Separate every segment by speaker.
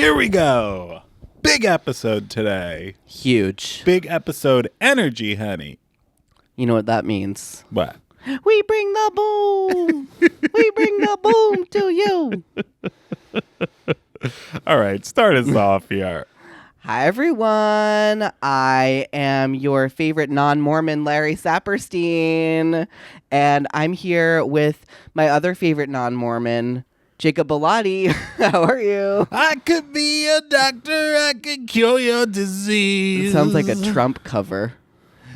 Speaker 1: Here we go. Big episode today.
Speaker 2: Huge.
Speaker 1: Big episode energy, honey.
Speaker 2: You know what that means.
Speaker 1: What?
Speaker 2: We bring the boom. We bring the boom to you.
Speaker 1: All right, start us off here.
Speaker 2: Hi, everyone. I am your favorite non-Mormon, Larry Saperstein. And I'm here with my other favorite non-Mormon, Jacob Bellotti. How are you?
Speaker 1: I could be a doctor. I could cure your disease.
Speaker 2: It sounds like a Trump cover.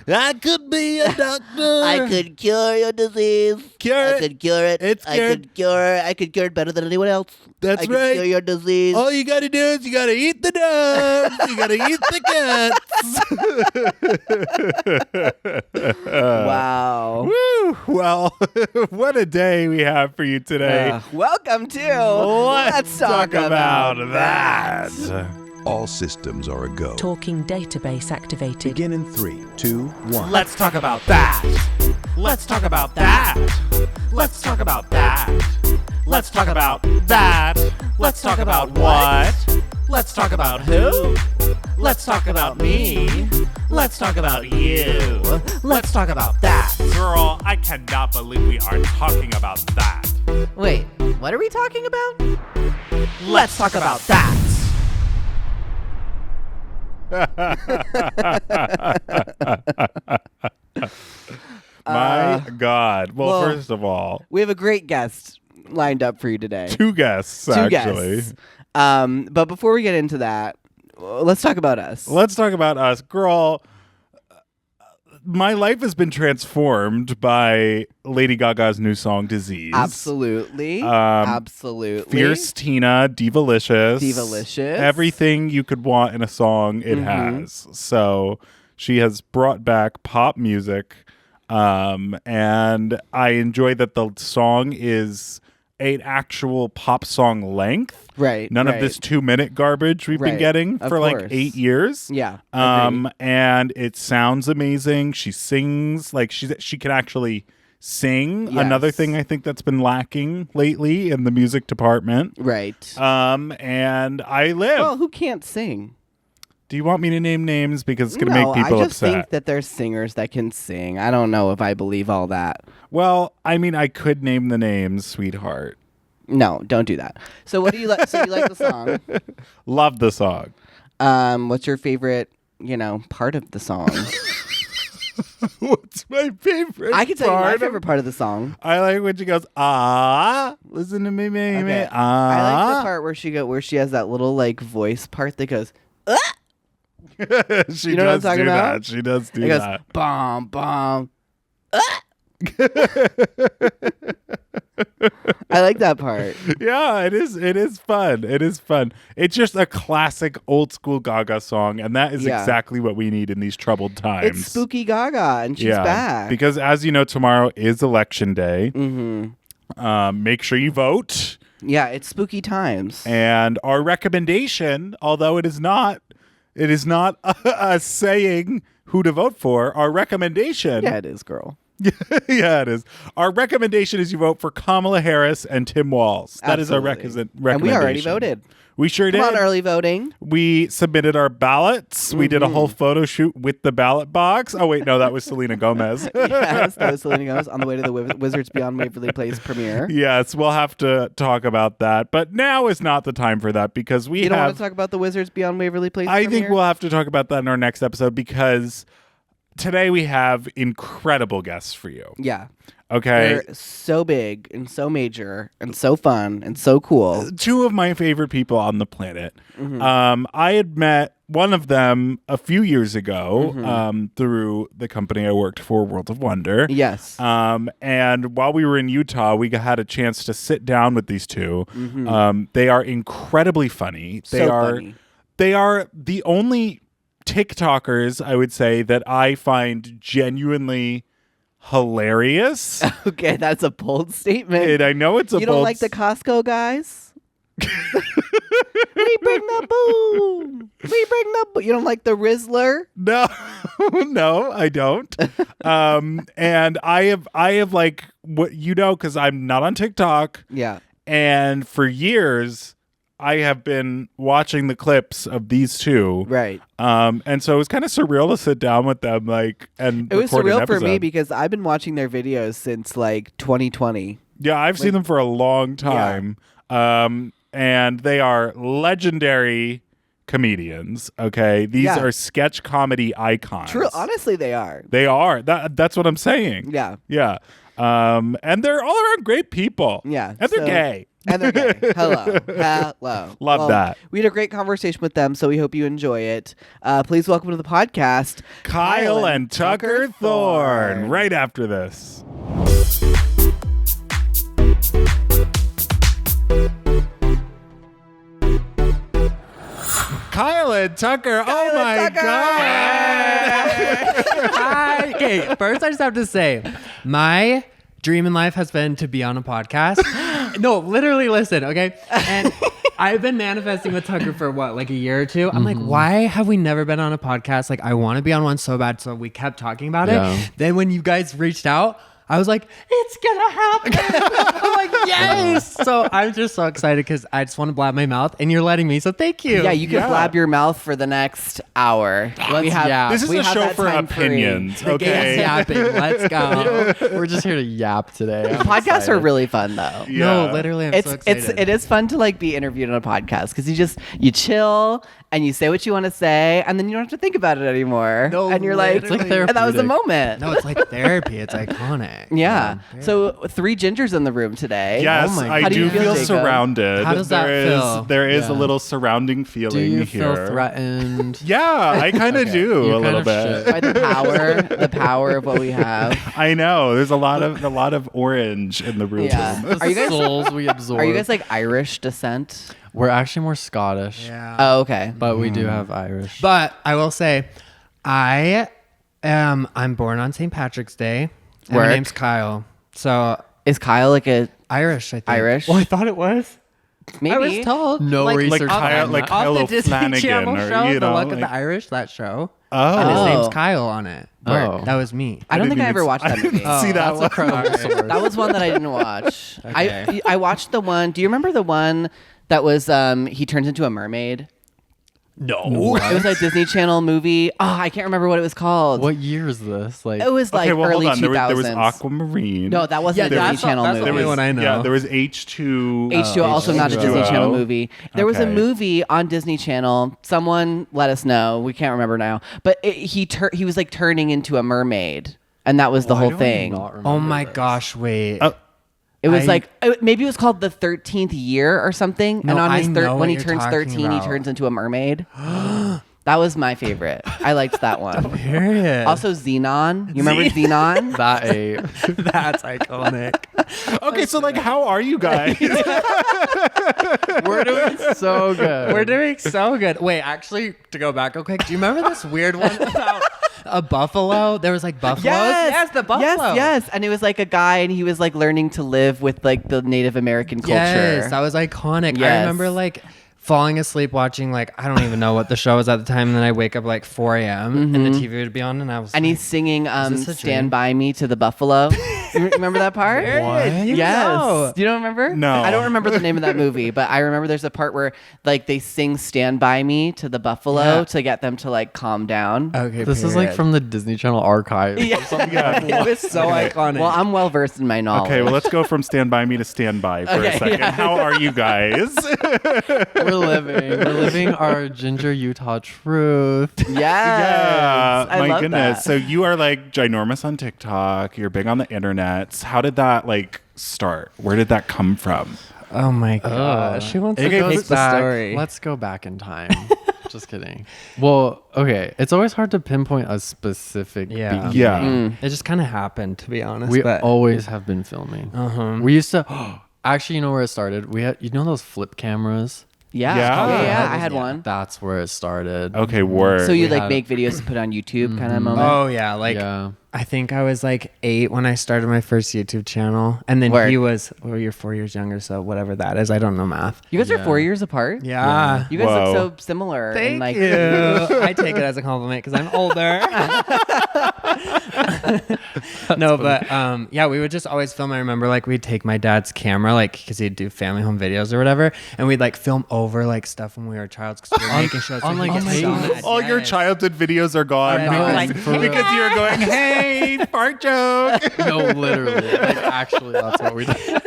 Speaker 1: I could be a doctor.
Speaker 2: I could cure your disease.
Speaker 1: Cure it.
Speaker 2: I could cure it.
Speaker 1: It's cured.
Speaker 2: I could cure it better than anyone else.
Speaker 1: That's
Speaker 2: I could
Speaker 1: right.
Speaker 2: cure your disease.
Speaker 1: All you got to do is you got to eat the dogs. You got to eat the cats.
Speaker 2: Wow.
Speaker 1: Woo. Well, what a day we have for you today.
Speaker 2: Welcome to
Speaker 1: Let's talk about that.
Speaker 3: All systems are a go.
Speaker 4: Talking database activated.
Speaker 3: Begin in 3, 2, 1.
Speaker 1: Let's talk about that. Let's talk about that. Let's talk about that. Let's talk about that. Let's talk about what? Let's talk about who? Let's talk about me. Let's talk about you. Let's talk about that. Girl, I cannot believe we are talking about that.
Speaker 2: Wait, what are we talking about?
Speaker 1: Let's talk about that. My God. Well, first of all,
Speaker 2: we have a great guest lined up for you today.
Speaker 1: two guests, actually.
Speaker 2: Guests. But before we get into that, let's talk about us.
Speaker 1: Let's talk about us. Girl, my life has been transformed by Lady Gaga's new song, Disease.
Speaker 2: Absolutely. Absolutely.
Speaker 1: Fierce Tina, Divalicious.
Speaker 2: Divalicious.
Speaker 1: Everything you could want in a song, it has. So she has brought back pop music. And I enjoy that the song is an actual pop song length.
Speaker 2: Right.
Speaker 1: None of this 2-minute garbage we've been getting for like 8 years.
Speaker 2: Yeah.
Speaker 1: And it sounds amazing. She sings like she can actually sing.
Speaker 2: Yes.
Speaker 1: Another thing I think that's been lacking lately in the music department.
Speaker 2: Right.
Speaker 1: And I live.
Speaker 2: Well, who can't sing?
Speaker 1: Do you want me to name names? Because it's going to make people
Speaker 2: I just
Speaker 1: upset.
Speaker 2: think that there's singers that can sing. I don't know if I believe all that.
Speaker 1: Well, I mean, I could name the names, sweetheart.
Speaker 2: No, don't do that. So what do you like? So you like the song?
Speaker 1: Love the song.
Speaker 2: What's your favorite, part of the song?
Speaker 1: What's my favorite
Speaker 2: I can tell you my
Speaker 1: part
Speaker 2: favorite part of the song.
Speaker 1: I like when she goes, listen to me, baby.
Speaker 2: Okay. I like the part where she has that little like voice part that goes,
Speaker 1: She
Speaker 2: You know what I'm
Speaker 1: does
Speaker 2: talking
Speaker 1: do
Speaker 2: about?
Speaker 1: that. She does do
Speaker 2: it goes,
Speaker 1: that.
Speaker 2: bomb, bomb. I like that part.
Speaker 1: Yeah, it is. It is fun. It is fun. It's just a classic old school Gaga song, and that is exactly what we need in these troubled times.
Speaker 2: It's spooky Gaga, and she's back.
Speaker 1: Because as you know, tomorrow is election day.
Speaker 2: Mm-hmm.
Speaker 1: Make sure you vote.
Speaker 2: Yeah, it's spooky times.
Speaker 1: And our recommendation, although it is not a saying who to vote for. Our recommendation.
Speaker 2: Yeah, it is, girl.
Speaker 1: Yeah, it is. Our recommendation is you vote for Kamala Harris and Tim Walz. That is our recommendation.
Speaker 2: And we already voted.
Speaker 1: We sure did.
Speaker 2: Come on, early voting.
Speaker 1: We submitted our ballots. We did a whole photo shoot with the ballot box. Oh, wait, no, that was Selena Gomez.
Speaker 2: Yes, that was Selena Gomez on the way to the Wizards Beyond Waverly Place premiere.
Speaker 1: Yes, we'll have to talk about that. But now is not the time for that because we
Speaker 2: You don't want to talk about the Wizards Beyond Waverly Place premiere?
Speaker 1: I think we'll have to talk about that in our next episode because today we have incredible guests for you.
Speaker 2: Yeah.
Speaker 1: Okay.
Speaker 2: They're so big and so major and so fun and so cool.
Speaker 1: Two of my favorite people on the planet. I had met one of them a few years ago through the company I worked for, World of Wonder.
Speaker 2: Yes.
Speaker 1: And while we were in Utah, we had a chance to sit down with these two. They are incredibly funny.
Speaker 2: Funny.
Speaker 1: They are the only TikTokers, I would say, that I find genuinely hilarious.
Speaker 2: Okay, that's a bold statement.
Speaker 1: And I know it's a bold...
Speaker 2: You don't like the Costco guys? We bring the boom. We bring the boom. You don't like the Rizzler?
Speaker 1: No, no, I don't. And I have like, what, because I'm not on TikTok.
Speaker 2: Yeah.
Speaker 1: And for years, I have been watching the clips of these two.
Speaker 2: Right.
Speaker 1: And so it was kind of surreal to sit down with them, and
Speaker 2: It was
Speaker 1: record an
Speaker 2: surreal for me
Speaker 1: episode.
Speaker 2: because I've been watching their videos since 2020.
Speaker 1: Yeah, I've seen them for a long time. And they are legendary comedians, okay? These
Speaker 2: Yeah.
Speaker 1: are sketch comedy icons.
Speaker 2: True, honestly, they are.
Speaker 1: They are. That's what I'm saying.
Speaker 2: Yeah.
Speaker 1: Yeah. And they're all around great people.
Speaker 2: Yeah,
Speaker 1: And they're
Speaker 2: so-
Speaker 1: gay.
Speaker 2: And they're gay. Hello.
Speaker 1: Love that.
Speaker 2: We had a great conversation with them, so we hope you enjoy it. Please welcome to the podcast,
Speaker 1: Kyle and Tucker Thorn. Right after this. Kyle and Tucker. Oh my
Speaker 2: and Tucker.
Speaker 1: God.
Speaker 5: Hi. Okay, first I just have to say, my dream in life has been to be on a podcast. No, literally, listen, okay? And I've been manifesting with Tucker for a year or two. I'm like, why have we never been on a podcast? Like, I want to be on one so bad. So we kept talking about it. Then when you guys reached out, I was like, it's gonna happen. I'm like, yes. So I'm just so excited because I just want to blab my mouth and you're letting me. So thank you.
Speaker 2: Yeah, you can blab your mouth for the next hour.
Speaker 1: This is
Speaker 2: we
Speaker 1: a
Speaker 2: have
Speaker 1: show
Speaker 2: that
Speaker 1: for
Speaker 2: time free.
Speaker 1: opinions,
Speaker 5: The game's
Speaker 1: okay?
Speaker 5: yapping. Let's go.
Speaker 6: We're just here to yap today.
Speaker 2: Podcasts are really fun though.
Speaker 1: Yeah.
Speaker 5: No, literally, I'm so excited.
Speaker 2: It is fun to be interviewed on a podcast because you chill and you say what you want to say and then you don't have to think about it anymore.
Speaker 5: No,
Speaker 2: and you're like,
Speaker 5: literally. It's
Speaker 6: like
Speaker 2: and that was the
Speaker 6: therapeutic.
Speaker 2: moment.
Speaker 5: No, it's like therapy. It's iconic.
Speaker 2: Yeah. So 3 gingers in the room today.
Speaker 1: Yes,
Speaker 5: Oh my
Speaker 1: I
Speaker 2: God. How do
Speaker 1: do
Speaker 2: you feel,
Speaker 1: feel
Speaker 2: Jacob?
Speaker 1: surrounded.
Speaker 5: How does that feel?
Speaker 1: There is a
Speaker 6: Yeah.
Speaker 1: little surrounding feeling
Speaker 6: Do you
Speaker 1: here.
Speaker 6: feel threatened?
Speaker 1: Yeah, I kind of do
Speaker 6: You
Speaker 1: a
Speaker 6: kind
Speaker 1: little
Speaker 6: of
Speaker 1: bit.
Speaker 6: should.
Speaker 2: By the power of what we have.
Speaker 1: I know. There's a lot of orange in the room.
Speaker 2: Yeah.
Speaker 6: The
Speaker 2: Are you guys
Speaker 6: souls we absorb.
Speaker 2: Are you guys Irish descent?
Speaker 6: We're actually more Scottish.
Speaker 5: Yeah.
Speaker 2: Oh, okay.
Speaker 6: But we do have Irish.
Speaker 5: But I will say, I'm born on St. Patrick's Day. And
Speaker 2: Work.
Speaker 5: my name's Kyle. So
Speaker 2: Is Kyle a
Speaker 5: Irish, I think.
Speaker 2: Irish?
Speaker 5: Well, I thought it was.
Speaker 2: maybe?
Speaker 5: I was told.
Speaker 6: No
Speaker 1: Like
Speaker 6: research.
Speaker 1: Kyle,
Speaker 6: on
Speaker 1: like
Speaker 6: that.
Speaker 5: Off
Speaker 1: Kyle
Speaker 5: the Disney
Speaker 1: Flanagan,
Speaker 5: Channel
Speaker 1: or
Speaker 5: show,
Speaker 1: you
Speaker 5: The
Speaker 1: know,
Speaker 5: Luck of
Speaker 1: like-
Speaker 5: the Irish, that show.
Speaker 1: Oh,
Speaker 5: And his
Speaker 6: Oh.
Speaker 5: name's Kyle on it.
Speaker 6: Oh.
Speaker 5: That was me.
Speaker 2: I don't
Speaker 1: didn't
Speaker 2: think I
Speaker 1: even
Speaker 2: ever watched that movie.
Speaker 1: See that
Speaker 6: That's
Speaker 1: one?
Speaker 6: a credible source.
Speaker 2: That was one that I didn't watch.
Speaker 5: Okay.
Speaker 2: I watched the one. Do you remember the one that was he turns into a mermaid?
Speaker 1: No.
Speaker 2: It was a Disney Channel movie. Oh, I can't remember what it was called.
Speaker 6: What year is this? Like,
Speaker 2: It was
Speaker 1: Okay, well,
Speaker 2: early
Speaker 1: hold on.
Speaker 2: 2000s.
Speaker 1: There was Aquamarine.
Speaker 2: No, that wasn't a Disney Channel
Speaker 5: that's the
Speaker 2: movie.
Speaker 5: only one I know.
Speaker 1: Yeah, there was H2.
Speaker 2: H2O, also not a
Speaker 1: H2O.
Speaker 2: Disney Channel movie. There was a
Speaker 1: Okay.
Speaker 2: movie on Disney Channel. Someone let us know. We can't remember now. But he was turning into a mermaid, and that was the
Speaker 6: why
Speaker 2: whole
Speaker 6: do I
Speaker 2: thing.
Speaker 6: not remember
Speaker 5: Oh my
Speaker 6: this?
Speaker 5: gosh, wait.
Speaker 2: It was
Speaker 5: I-
Speaker 2: maybe it was called the 13th year or something.
Speaker 5: No,
Speaker 2: and on
Speaker 5: I
Speaker 2: his
Speaker 5: know
Speaker 2: when
Speaker 5: what
Speaker 2: he
Speaker 5: you're
Speaker 2: turns
Speaker 5: talking
Speaker 2: 13, he
Speaker 5: about.
Speaker 2: turns into a mermaid. That was my favorite. I liked that one.
Speaker 5: Period.
Speaker 2: Also, Xenon. You remember Xenon?
Speaker 6: That ape.
Speaker 5: That's iconic.
Speaker 1: Okay, so how are you guys?
Speaker 6: We're doing so good.
Speaker 5: We're doing so good. Wait, actually, to go back real quick, do you remember this weird one about a buffalo? There was buffaloes. Yes, the buffalo.
Speaker 2: Yes. And it was a guy, and he was learning to live with the Native American culture.
Speaker 5: Yes, that was iconic. I
Speaker 2: Yes.
Speaker 5: remember falling asleep watching I don't even know what the show was at the time, and then I wake up 4 a.m. and the TV would be on, and I was
Speaker 2: And he's singing
Speaker 5: this a
Speaker 2: "Stand
Speaker 5: dream?
Speaker 2: By Me" to the buffalo. You remember that part?
Speaker 5: What? You
Speaker 2: Yes.
Speaker 5: know.
Speaker 2: You don't remember?
Speaker 1: No.
Speaker 2: I don't remember the name of that movie, but I remember there's a part where they sing "Stand By Me" to the buffalo
Speaker 5: Yeah.
Speaker 2: to get them to calm down.
Speaker 5: Okay,
Speaker 6: This is
Speaker 5: period.
Speaker 6: from the Disney Channel archive.
Speaker 2: Yeah.
Speaker 5: It was so iconic.
Speaker 2: Well, I'm well versed in my knowledge.
Speaker 1: Okay, well, let's go from Stand By Me to Stand By for
Speaker 2: Okay,
Speaker 1: a second.
Speaker 2: yeah.
Speaker 1: How are you guys?
Speaker 6: We're living our ginger Utah truth.
Speaker 2: Yes.
Speaker 1: Yeah,
Speaker 2: I
Speaker 1: my
Speaker 2: love
Speaker 1: goodness.
Speaker 2: that.
Speaker 1: So you are ginormous on TikTok. You're big on the internet. How did that start? Where did that come from?
Speaker 5: oh my gosh, she wants to
Speaker 6: It
Speaker 5: take
Speaker 6: goes
Speaker 5: the
Speaker 6: back.
Speaker 5: story.
Speaker 6: Let's go back in time. Just kidding. Well, okay. It's always hard to pinpoint a specific
Speaker 5: Yeah.
Speaker 6: beginning.
Speaker 1: Yeah.
Speaker 5: It just kind of happened, to be honest.
Speaker 6: We
Speaker 5: but
Speaker 6: always have been filming. We used to actually, you know where it started? We had, those flip cameras?
Speaker 2: Yeah.
Speaker 1: Yeah.
Speaker 2: Yeah. I had one.
Speaker 6: That's where it started.
Speaker 1: Okay, word.
Speaker 2: So you
Speaker 6: We had-
Speaker 2: make videos to put on YouTube kind of moment?
Speaker 5: oh yeah,
Speaker 6: Yeah.
Speaker 5: I think I was 8 when I started my first YouTube channel, and then
Speaker 2: Word.
Speaker 5: he was, you're 4 years younger, so whatever that is, I don't know math.
Speaker 2: You guys are
Speaker 6: Yeah.
Speaker 2: 4 years apart?
Speaker 5: Yeah.
Speaker 2: You guys
Speaker 1: Whoa.
Speaker 2: look so similar.
Speaker 5: Thank
Speaker 2: and
Speaker 5: you. I take it as a compliment because I'm older. No, but yeah, we would just always film. I remember like we'd take my dad's camera, like because he'd do family home videos or whatever, and we'd like film over like stuff when we were a child because we were making sure
Speaker 6: on, like,
Speaker 5: tapes.
Speaker 6: tapes.
Speaker 1: All your childhood videos are gone because you were going, hey, fart joke.
Speaker 6: No, literally. Like, actually, that's what we did.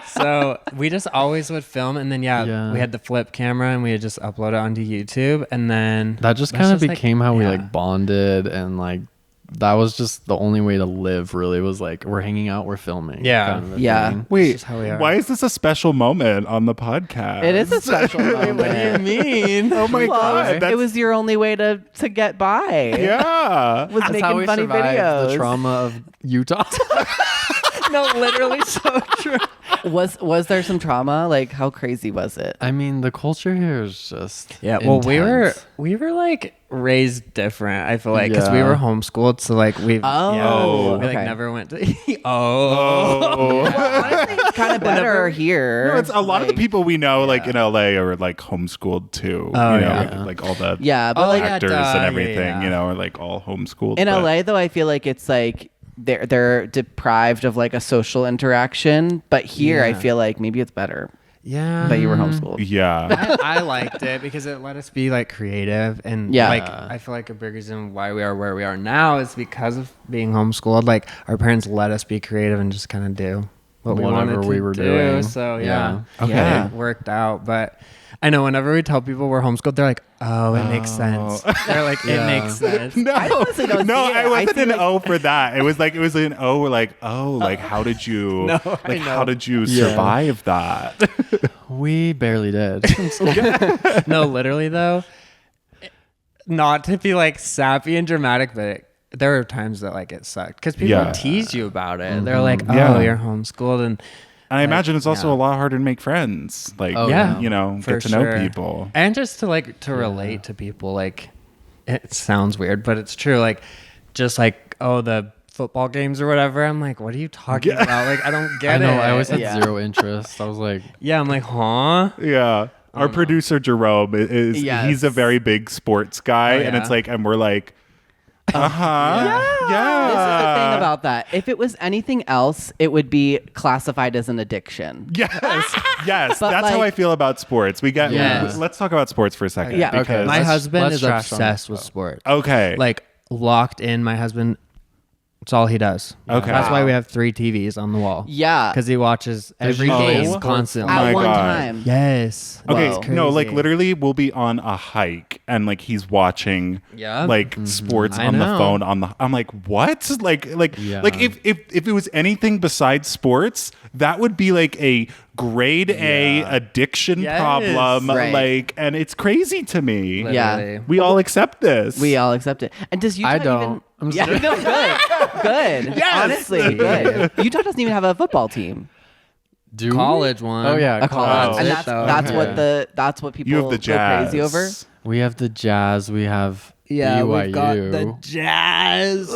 Speaker 5: So we just always would film, and then we had the flip camera, and we would just upload it onto YouTube, and then
Speaker 6: That just kind of became how we like bonded, and like that was just the only way to live. Really, was like we're hanging out, we're filming.
Speaker 5: Yeah.
Speaker 6: kind of a
Speaker 2: Yeah.
Speaker 6: thing.
Speaker 1: Wait,
Speaker 5: how we are.
Speaker 1: why is this a special moment on the podcast?
Speaker 2: It is a special moment.
Speaker 6: What do you mean?
Speaker 1: Oh my God.
Speaker 2: It was your only way to get by.
Speaker 1: Yeah.
Speaker 2: Was
Speaker 6: That's how
Speaker 2: making
Speaker 6: we
Speaker 2: funny
Speaker 6: survived
Speaker 2: videos.
Speaker 6: the trauma of Utah.
Speaker 5: No, literally so true.
Speaker 2: Was there some trauma? Like, how crazy was it?
Speaker 6: I mean, the culture here is just
Speaker 5: Well,
Speaker 6: intense.
Speaker 5: we were like raised different. I feel like because we were homeschooled, so like we we like
Speaker 2: okay.
Speaker 5: never went to.
Speaker 2: It's kind of better here.
Speaker 1: No, it's a lot of the people we know, like in LA, are like homeschooled too.
Speaker 5: Oh,
Speaker 1: you know,
Speaker 5: yeah.
Speaker 1: like all the
Speaker 2: but like
Speaker 1: actors
Speaker 5: duh,
Speaker 1: and
Speaker 5: yeah,
Speaker 1: everything,
Speaker 5: yeah.
Speaker 1: you know, are like all homeschooled.
Speaker 2: in
Speaker 1: but-
Speaker 2: LA though, I feel like it's like they're deprived of like a social interaction. But here, I
Speaker 5: Yeah.
Speaker 2: feel like maybe it's better
Speaker 5: Yeah,
Speaker 2: that you were homeschooled.
Speaker 1: Yeah.
Speaker 5: I liked it because it let us be like creative and
Speaker 2: Yeah.
Speaker 5: like I feel like a big reason why we are where we are now is because of being homeschooled. Like our parents let us be creative and just kind of do what we
Speaker 6: Whatever
Speaker 5: wanted to
Speaker 6: we were
Speaker 5: do.
Speaker 6: doing.
Speaker 5: So
Speaker 6: Yeah.
Speaker 5: yeah,
Speaker 2: Okay.
Speaker 5: yeah, it worked out. But I know whenever we tell people we're homeschooled, they're like, "Oh, it makes sense." They're like, "It makes sense."
Speaker 1: No,
Speaker 2: I honestly don't
Speaker 1: no,
Speaker 2: see it.
Speaker 1: I
Speaker 2: I
Speaker 1: wasn't
Speaker 2: feel
Speaker 1: an
Speaker 2: like-
Speaker 1: O for that. It was an O, like, oh, like how did you, like how did you survive that?
Speaker 6: We barely did.
Speaker 5: No, literally though, not to be like sappy and dramatic, but there are times that like it sucked because people
Speaker 1: Yeah.
Speaker 5: tease you about it. They're like, "Oh,
Speaker 1: Yeah.
Speaker 5: you're homeschooled," and
Speaker 1: And I imagine it's also
Speaker 5: yeah.
Speaker 1: a lot harder to make friends. Like,
Speaker 6: Oh,
Speaker 5: yeah.
Speaker 1: you know,
Speaker 5: for
Speaker 1: get to know
Speaker 5: sure.
Speaker 1: people.
Speaker 5: and just to like to relate to people. Like, it sounds weird, but it's true. Like, just like the football games or whatever. I'm like, what are you talking about? Like, I don't get
Speaker 6: I know.
Speaker 5: it.
Speaker 6: I always had
Speaker 2: Yeah.
Speaker 6: zero interest. I was like,
Speaker 5: yeah, I'm like, huh?
Speaker 1: Yeah. Our producer Jerome is
Speaker 2: Yes.
Speaker 1: he's a very big sports guy,
Speaker 5: Oh,
Speaker 1: and
Speaker 5: yeah.
Speaker 1: it's like, and we're like, yeah.
Speaker 2: This is the thing about that. If it was anything else, it would be classified as an addiction.
Speaker 1: Yes, yes.
Speaker 2: But,
Speaker 1: That's how I
Speaker 2: like-
Speaker 1: feel about sports.
Speaker 6: Yeah.
Speaker 1: Let's talk about sports for a second.
Speaker 2: Yeah.
Speaker 1: because
Speaker 6: Okay,
Speaker 5: My
Speaker 6: Let's-
Speaker 5: husband
Speaker 6: let's
Speaker 5: is
Speaker 6: trash on
Speaker 5: obsessed with sports.
Speaker 1: okay,
Speaker 5: Like locked in. My husband. It's all he does.
Speaker 1: Okay.
Speaker 5: That's why we have 3 TVs on the wall.
Speaker 2: Yeah.
Speaker 5: Because he watches every
Speaker 1: no
Speaker 5: game
Speaker 1: sports
Speaker 5: constantly.
Speaker 1: Oh my
Speaker 2: At one
Speaker 1: God.
Speaker 2: time.
Speaker 5: Yes.
Speaker 1: okay,
Speaker 2: Whoa.
Speaker 1: no, like
Speaker 5: Crazy.
Speaker 1: literally, we'll be on a hike and like he's watching,
Speaker 5: Yeah.
Speaker 1: like sports
Speaker 5: I
Speaker 1: on the
Speaker 5: know.
Speaker 1: phone. I'm like, what? Like
Speaker 6: Yeah.
Speaker 1: if it was anything besides sports, that would be like a grade A addiction
Speaker 5: Yes.
Speaker 1: problem.
Speaker 2: Right.
Speaker 1: Like, and it's crazy to me.
Speaker 2: Yeah.
Speaker 5: Literally.
Speaker 1: We all accept this.
Speaker 2: We all accept it. And does Utah
Speaker 6: I don't.
Speaker 2: even?
Speaker 6: I'm just
Speaker 2: Yeah,
Speaker 6: kidding.
Speaker 2: no, good.
Speaker 1: Yes.
Speaker 2: Honestly, good. Utah doesn't even have a football team.
Speaker 6: do we?
Speaker 5: College one.
Speaker 6: Oh yeah,
Speaker 2: A college,
Speaker 1: Oh.
Speaker 2: and
Speaker 5: That's
Speaker 2: that's
Speaker 5: it,
Speaker 2: what that's what people
Speaker 1: You have the
Speaker 2: go
Speaker 1: Jazz.
Speaker 2: crazy over.
Speaker 6: We have the Jazz. We have
Speaker 5: Yeah,
Speaker 6: BYU.
Speaker 5: we've got the Jazz.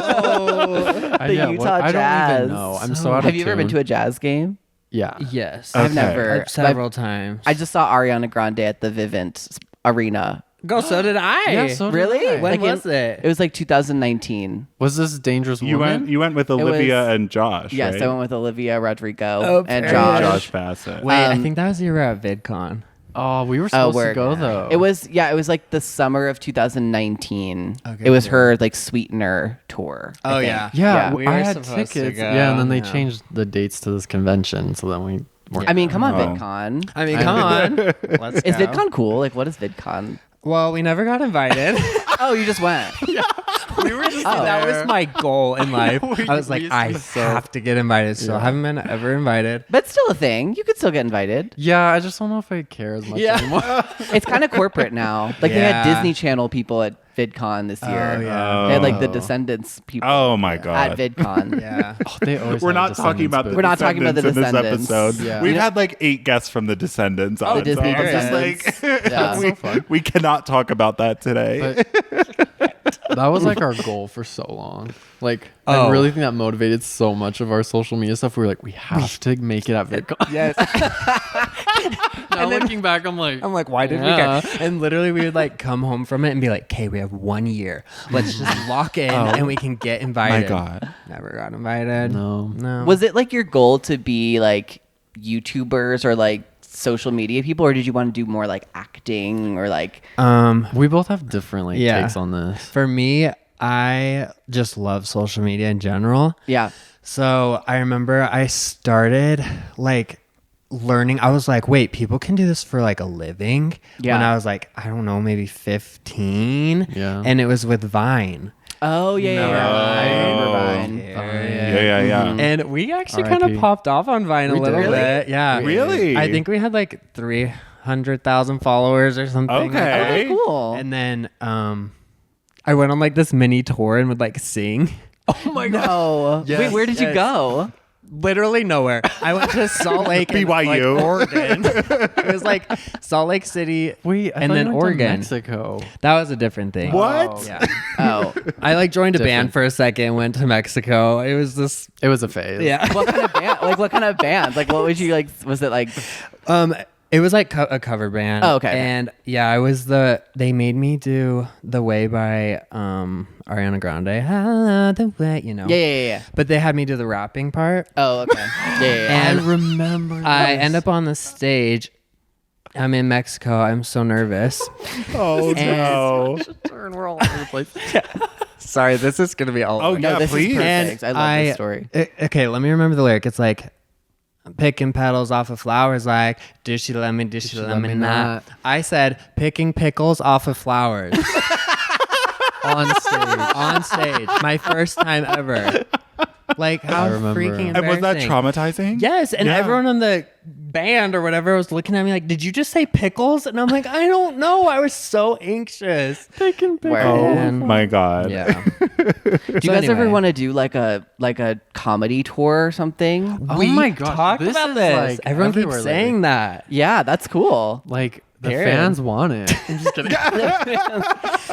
Speaker 6: I, yeah,
Speaker 2: Utah
Speaker 6: I don't
Speaker 2: Jazz.
Speaker 6: even know. I'm so out of
Speaker 2: Have you ever been
Speaker 6: tune.
Speaker 2: to a jazz game?
Speaker 6: Yeah.
Speaker 5: Yes.
Speaker 2: I've
Speaker 1: Okay.
Speaker 2: never.
Speaker 5: Several times.
Speaker 2: I just saw Ariana Grande at the Vivint Arena.
Speaker 5: Go, so did I.
Speaker 6: Yeah, so did
Speaker 2: Really?
Speaker 6: I.
Speaker 5: When
Speaker 2: Like in-
Speaker 5: was it?
Speaker 2: It was like 2019.
Speaker 6: Was this Dangerous
Speaker 1: You
Speaker 6: Woman?
Speaker 1: went with Olivia and Josh.
Speaker 2: Yes,
Speaker 1: right?
Speaker 2: I went with Olivia Rodrigo
Speaker 5: Oh,
Speaker 2: and
Speaker 5: very
Speaker 2: Josh.
Speaker 1: Josh Bassett.
Speaker 5: Wait, I
Speaker 2: Um,
Speaker 5: think that was you were at VidCon.
Speaker 6: Oh, we were supposed
Speaker 2: we're-
Speaker 6: to go though.
Speaker 2: It was it was like the summer of 2019.
Speaker 5: Okay,
Speaker 2: it was
Speaker 5: cool.
Speaker 2: her like Sweetener tour. I
Speaker 5: Oh,
Speaker 2: think.
Speaker 5: yeah.
Speaker 6: Yeah,
Speaker 2: Yeah.
Speaker 5: We
Speaker 6: I
Speaker 5: were
Speaker 6: had
Speaker 5: supposed to
Speaker 6: tickets.
Speaker 5: go,
Speaker 6: Yeah, and then they
Speaker 5: yeah.
Speaker 6: changed the dates to this convention, so then we weren't.
Speaker 2: I mean, come on,
Speaker 1: Oh.
Speaker 2: VidCon.
Speaker 5: I mean, come on. Let's
Speaker 2: Is
Speaker 5: go.
Speaker 2: VidCon cool? Like, what is VidCon?
Speaker 5: Well, we never got invited.
Speaker 2: Oh, you just went.
Speaker 5: We were just
Speaker 2: Oh.
Speaker 5: that was my goal in life. I was like,
Speaker 6: used
Speaker 5: I
Speaker 6: to so-
Speaker 5: have to get invited. So I haven't been ever invited.
Speaker 2: But still a thing. You could still get invited.
Speaker 6: Yeah, I just don't know if I care as much anymore.
Speaker 2: It's kind of corporate now. Like they had
Speaker 5: Yeah.
Speaker 2: Disney Channel people at VidCon this year.
Speaker 5: yeah.
Speaker 2: They had like the Descendants people
Speaker 1: Oh my God.
Speaker 2: at VidCon.
Speaker 5: Yeah.
Speaker 6: Oh, they always
Speaker 1: We're
Speaker 6: have
Speaker 1: not talking
Speaker 6: Descendants
Speaker 1: about the
Speaker 6: booth.
Speaker 2: We're not talking about the
Speaker 1: Descendants in this
Speaker 2: Descendants.
Speaker 1: episode.
Speaker 6: Yeah.
Speaker 1: We've
Speaker 2: Yeah.
Speaker 1: had like 8 guests from the Descendants on.
Speaker 2: The Disney
Speaker 1: so I'm just
Speaker 2: Descendants.
Speaker 1: like,
Speaker 2: Yeah.
Speaker 1: we,
Speaker 6: so fun.
Speaker 1: we cannot talk about that today.
Speaker 6: That was like our goal for so long. Like,
Speaker 5: Oh.
Speaker 6: I really think that motivated so much of our social media stuff. We were like, we have to make it at VidCon.
Speaker 5: Yes.
Speaker 6: Now looking back, I'm like,
Speaker 5: why did we
Speaker 6: Yeah.
Speaker 5: get? And literally, we would like come home from it and be like, "Okay, we have 1 year. Let's just lock in, and we can get invited."
Speaker 1: My God.
Speaker 5: Never got invited.
Speaker 6: No.
Speaker 2: Was it like your goal to be like YouTubers or like social media people, or did you want to do more like acting or like?
Speaker 6: We both have different like
Speaker 5: Yeah.
Speaker 6: takes on this.
Speaker 5: For me, I just love social media in general.
Speaker 2: Yeah.
Speaker 5: So I remember I started like learning. I was like, wait, people can do this for like a living.
Speaker 2: Yeah.
Speaker 5: When I was like, I don't know, maybe 15.
Speaker 6: Yeah.
Speaker 5: And it was with Vine.
Speaker 2: Oh yeah. I remember Vine.
Speaker 1: Yeah.
Speaker 5: And we actually kind of
Speaker 6: RIP.
Speaker 5: popped off on Vine a
Speaker 6: We
Speaker 5: little
Speaker 6: did.
Speaker 5: bit. Yeah.
Speaker 1: Really?
Speaker 5: I think we had like 300,000 followers or something.
Speaker 1: Okay.
Speaker 2: Okay, cool.
Speaker 5: And then I went on like this mini tour and would like sing.
Speaker 2: Oh my god. No.
Speaker 5: Yes.
Speaker 2: Wait, where did you
Speaker 5: Yes.
Speaker 2: go?
Speaker 5: Literally nowhere. I went to Salt Lake and like,
Speaker 1: BYU.
Speaker 5: Oregon. It was like Salt Lake City
Speaker 6: Wait,
Speaker 5: and then Oregon.
Speaker 6: Mexico.
Speaker 5: That was a different thing.
Speaker 1: What?
Speaker 5: Yeah.
Speaker 2: Oh.
Speaker 5: I like joined a band
Speaker 6: Different.
Speaker 5: for a second, went to Mexico. It was this
Speaker 6: It was a phase.
Speaker 5: yeah.
Speaker 2: What kind of band? Like what kind of band? Like what would you like? Was it like?
Speaker 5: It was like a cover band.
Speaker 2: Oh, okay.
Speaker 5: And yeah, they made me do The Way by Ariana Grande. Ah, the way, you know.
Speaker 2: Yeah.
Speaker 5: But they had me do the rapping part.
Speaker 2: Oh, okay. Yeah.
Speaker 5: And
Speaker 6: I remember.
Speaker 5: I
Speaker 6: this.
Speaker 5: end up on the stage. I'm in Mexico. I'm so nervous.
Speaker 1: Oh no.
Speaker 6: Turn, we're all over the place.
Speaker 5: Sorry, this is gonna be all.
Speaker 1: Oh
Speaker 5: over.
Speaker 1: yeah,
Speaker 2: this
Speaker 1: please.
Speaker 2: is perfect. I love this story.
Speaker 5: Okay, let me remember the lyric. It's like picking petals off of flowers, like did she let me not? I said picking pickles off of flowers on stage. My first time ever. Like how
Speaker 6: I remember.
Speaker 5: freaking
Speaker 1: And was that
Speaker 5: embarrassing.
Speaker 1: traumatizing?
Speaker 5: Yes, and
Speaker 1: Yeah.
Speaker 5: everyone on the band or whatever was looking at me like, "Did you just say pickles?" And I'm like, "I don't know. I was so anxious."
Speaker 6: Picking pickles.
Speaker 1: Oh
Speaker 5: And-
Speaker 1: my God.
Speaker 5: Yeah.
Speaker 2: Do you guys ever
Speaker 5: anyway.
Speaker 2: want to do like a comedy tour or something?
Speaker 6: Oh
Speaker 5: We
Speaker 6: my gosh,
Speaker 5: talked
Speaker 6: this
Speaker 5: about
Speaker 6: is,
Speaker 5: this.
Speaker 6: like,
Speaker 5: Everyone keeps
Speaker 6: everywhere
Speaker 5: saying
Speaker 6: lately.
Speaker 5: that.
Speaker 2: Yeah, that's cool.
Speaker 6: Like the
Speaker 5: Period.
Speaker 6: fans want it. I'm just kidding.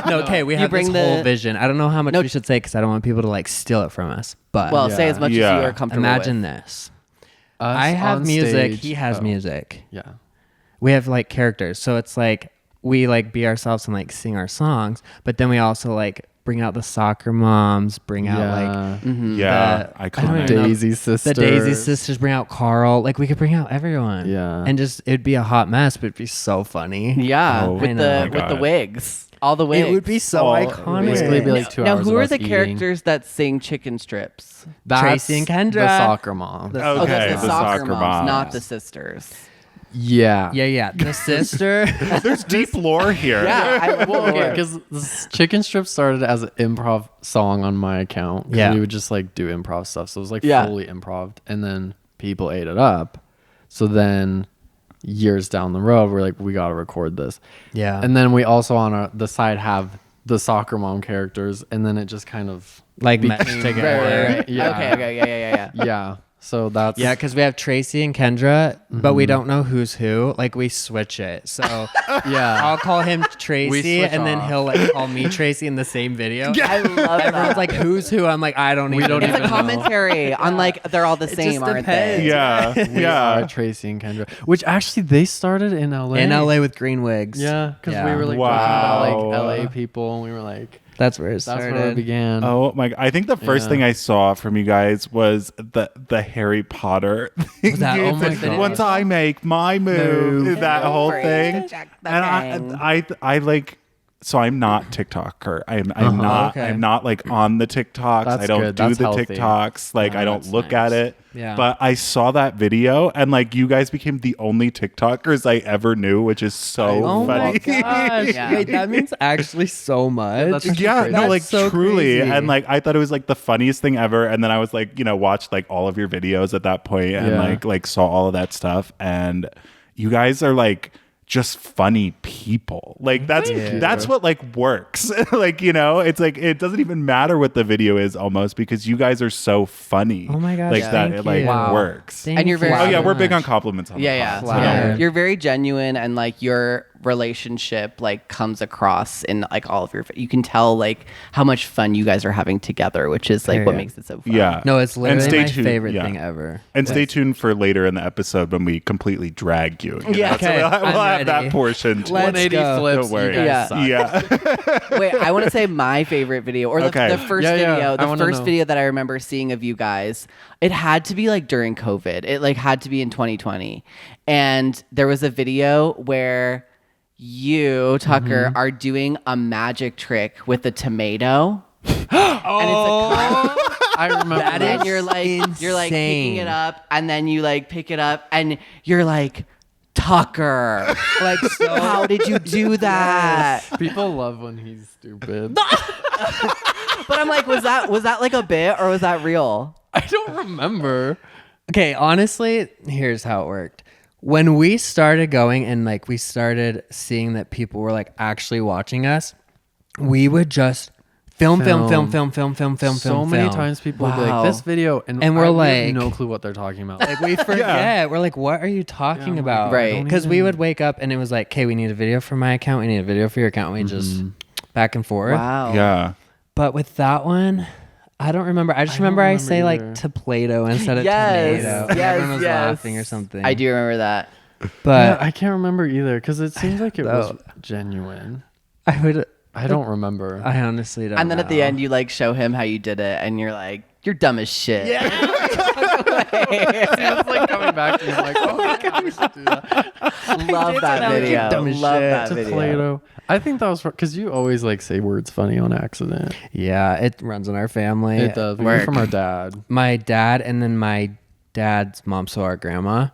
Speaker 5: No, okay, we have
Speaker 2: bring
Speaker 5: this whole
Speaker 2: the-
Speaker 5: vision. I don't know how much
Speaker 2: No.
Speaker 5: we should say because I don't want people to like steal it from us. But
Speaker 2: Well, say as much as
Speaker 1: Yeah.
Speaker 2: you are comfortable
Speaker 5: imagine
Speaker 2: with.
Speaker 5: this.
Speaker 6: Us
Speaker 5: I have
Speaker 6: on
Speaker 5: music.
Speaker 6: stage-
Speaker 5: He has
Speaker 6: oh,
Speaker 5: music.
Speaker 6: Yeah.
Speaker 5: We have like characters. So it's like we like be ourselves and like sing our songs. But then we also like bring out the soccer moms, bring out like
Speaker 1: Yeah.
Speaker 5: I don't
Speaker 1: Iconic.
Speaker 5: even know.
Speaker 6: Daisy sisters.
Speaker 5: the Daisy sisters, bring out Carl. Like we could bring out everyone.
Speaker 6: Yeah.
Speaker 5: And just it'd be a hot mess, but it'd be so funny.
Speaker 2: Yeah,
Speaker 1: Oh,
Speaker 2: with
Speaker 5: I
Speaker 2: the
Speaker 5: know.
Speaker 2: with the
Speaker 1: God.
Speaker 2: wigs, all the wigs.
Speaker 5: It would be so
Speaker 1: Oh,
Speaker 5: iconic.
Speaker 6: Basically, it'd be like 2
Speaker 2: now,
Speaker 6: hours.
Speaker 2: who
Speaker 6: of
Speaker 2: are
Speaker 6: us
Speaker 2: the
Speaker 6: eating.
Speaker 2: characters that sing chicken strips?
Speaker 6: That's
Speaker 5: Tracy and Kendra.
Speaker 6: The soccer mom.
Speaker 5: The-
Speaker 2: Oh,
Speaker 1: Okay,
Speaker 2: that's the
Speaker 1: the
Speaker 2: soccer
Speaker 1: soccer
Speaker 2: moms,
Speaker 1: moms.
Speaker 2: not the sisters.
Speaker 6: Yeah.
Speaker 5: Yeah. The sister.
Speaker 1: There's deep lore here.
Speaker 2: Yeah, I, well, okay.
Speaker 6: Because this chicken strip started as an improv song on my account. 'Cause
Speaker 5: Yeah.
Speaker 6: we would just like do improv stuff. So it was like
Speaker 2: Yeah.
Speaker 6: fully improv. And then people ate it up. So then years down the road, we're like, we got to record this.
Speaker 5: Yeah.
Speaker 6: And then we also on the side have the soccer mom characters. And then it just kind of
Speaker 5: like meshed
Speaker 6: became
Speaker 5: together.
Speaker 6: more- Yeah.
Speaker 2: Okay, yeah.
Speaker 6: Yeah. So that's
Speaker 5: Yeah, because we have Tracy and Kendra, but we don't know who's who. Like we switch it. So
Speaker 6: yeah.
Speaker 5: I'll call him Tracy,
Speaker 6: switch
Speaker 5: and then
Speaker 6: off.
Speaker 5: he'll like call me Tracy in the same video.
Speaker 2: I love
Speaker 5: Everyone's
Speaker 2: that.
Speaker 5: like, "Who's who?" I'm like, "I don't even."
Speaker 6: don't
Speaker 5: know.
Speaker 2: It's
Speaker 6: even
Speaker 2: a commentary on like they're all the
Speaker 5: It
Speaker 2: same,
Speaker 5: just
Speaker 2: aren't
Speaker 5: depends.
Speaker 2: they?
Speaker 1: Yeah.
Speaker 6: We are
Speaker 1: Yeah.
Speaker 6: Tracy and Kendra, which actually they started in LA.
Speaker 5: in LA with green wigs.
Speaker 6: Yeah, because we
Speaker 5: Yeah.
Speaker 6: were like
Speaker 1: Wow.
Speaker 6: talking about like LA people, and we were like,
Speaker 5: That's where it
Speaker 6: that's
Speaker 5: started.
Speaker 6: where it began.
Speaker 1: Oh my! I think the first
Speaker 6: Yeah.
Speaker 1: thing I saw from you guys was the Harry Potter thing.
Speaker 5: Was that- oh my
Speaker 1: It's,
Speaker 5: God.
Speaker 1: Once I make my move, that whole thing.
Speaker 2: Check the
Speaker 1: And
Speaker 2: thing.
Speaker 1: I like. So I'm not TikToker. I'm not.
Speaker 5: Okay.
Speaker 1: I'm not like on the TikToks.
Speaker 6: That's
Speaker 1: I don't
Speaker 6: good.
Speaker 1: do
Speaker 6: That's
Speaker 1: the
Speaker 6: healthy.
Speaker 1: TikToks. Like
Speaker 5: Oh,
Speaker 1: I don't
Speaker 5: that's
Speaker 1: look
Speaker 5: nice.
Speaker 1: at it.
Speaker 5: Yeah.
Speaker 1: But I saw that video and like you guys became the only TikTokers I ever knew, which is so
Speaker 5: Oh my
Speaker 1: funny.
Speaker 5: gosh!
Speaker 2: Yeah.
Speaker 5: Wait, that means actually so much.
Speaker 6: that's actually
Speaker 1: Yeah,
Speaker 6: crazy.
Speaker 1: no,
Speaker 5: That's
Speaker 1: like
Speaker 5: so
Speaker 1: truly,
Speaker 5: crazy.
Speaker 1: and like I thought it was like the funniest thing ever. And then I was like, watched like all of your videos at that point, and
Speaker 6: Yeah.
Speaker 1: like saw all of that stuff. And you guys are like just funny people. Like that's what like works. Like it's like it doesn't even matter what the video is almost because you guys are so funny.
Speaker 5: Oh my gosh,
Speaker 1: like that
Speaker 5: thank
Speaker 1: it like
Speaker 5: you.
Speaker 1: works.
Speaker 2: And you're very-
Speaker 1: Oh yeah,
Speaker 2: so
Speaker 1: we're big on compliments. On
Speaker 2: Yeah.
Speaker 1: the
Speaker 2: So
Speaker 1: pod.
Speaker 5: Wow.
Speaker 2: you're very genuine and like you're relationship like comes across in like all of your. You can tell like how much fun you guys are having together, which is like what
Speaker 5: Period.
Speaker 2: makes it so fun.
Speaker 7: Yeah.
Speaker 5: No, it's
Speaker 7: And
Speaker 5: literally
Speaker 7: stay
Speaker 5: my
Speaker 7: tuned-
Speaker 5: favorite
Speaker 7: yeah.
Speaker 5: thing ever.
Speaker 7: And stay tuned for later in the episode when we completely drag you.
Speaker 2: Yeah.
Speaker 7: So
Speaker 5: Okay,
Speaker 7: we'll
Speaker 5: I'm
Speaker 7: have that
Speaker 5: ready.
Speaker 7: portion. too.
Speaker 5: Let's
Speaker 6: 180
Speaker 5: go.
Speaker 6: flips.
Speaker 7: Don't worry.
Speaker 6: You guys
Speaker 2: Yeah.
Speaker 6: suck.
Speaker 7: Yeah.
Speaker 2: Wait, I want to say my favorite video, or
Speaker 7: Okay.
Speaker 2: the first
Speaker 6: Yeah, yeah.
Speaker 2: video,
Speaker 6: I
Speaker 2: the
Speaker 6: wanna
Speaker 2: first
Speaker 6: know.
Speaker 2: video that I remember seeing of you guys. It had to be like during COVID. It like had to be in 2020, and there was a video where you, Tucker, are doing a magic trick with a tomato. And it's
Speaker 6: I remember
Speaker 2: and then
Speaker 6: that.
Speaker 2: you're like picking it up, and then you like pick it up, and you're like, Tucker,
Speaker 5: Like so.
Speaker 2: how did you do that?
Speaker 6: People love when he's stupid.
Speaker 2: But I'm like, was that like a bit or was that real?
Speaker 6: I don't remember.
Speaker 5: Okay, honestly, here's how it worked. When we started going and like we started seeing that people were like actually watching us, we would just film.
Speaker 6: So many times people would be
Speaker 2: Wow.
Speaker 6: like, this video, and
Speaker 5: And we're
Speaker 6: we have
Speaker 5: like-
Speaker 6: no clue what they're talking about.
Speaker 5: Like we forget. We're like, what are you talking about?
Speaker 2: Right.
Speaker 5: Because we would wake up and it was like, okay, we need a video for my account. We need a video for your account. We just back and forth.
Speaker 2: Wow.
Speaker 7: Yeah.
Speaker 5: But with that one, I don't remember. I just remember I say
Speaker 6: either.
Speaker 5: like to Play-Doh instead of
Speaker 2: Yes,
Speaker 5: tomato. And
Speaker 2: yes,
Speaker 5: everyone was
Speaker 2: yes.
Speaker 5: laughing or something.
Speaker 2: I do remember that.
Speaker 5: But
Speaker 6: I can't remember either because it seems like it was
Speaker 5: No.
Speaker 6: genuine.
Speaker 5: I would.
Speaker 6: I don't remember.
Speaker 5: I honestly don't.
Speaker 2: And then at the
Speaker 5: know.
Speaker 2: end, you like show him how you did it, and you're like, "You're dumb as shit." Yeah.
Speaker 6: It's like coming back to me like, oh, yeah, we should do that.
Speaker 2: Love that
Speaker 5: sound like you're
Speaker 2: video.
Speaker 5: dumb as
Speaker 2: Love
Speaker 5: shit.
Speaker 2: that
Speaker 6: To
Speaker 2: video.
Speaker 6: Play-Doh. I think that was because you always like say words funny on accident.
Speaker 5: Yeah, it runs in our family.
Speaker 6: It does. We
Speaker 2: Work.
Speaker 6: hear from our dad.
Speaker 5: My dad and then my dad's mom, so our grandma,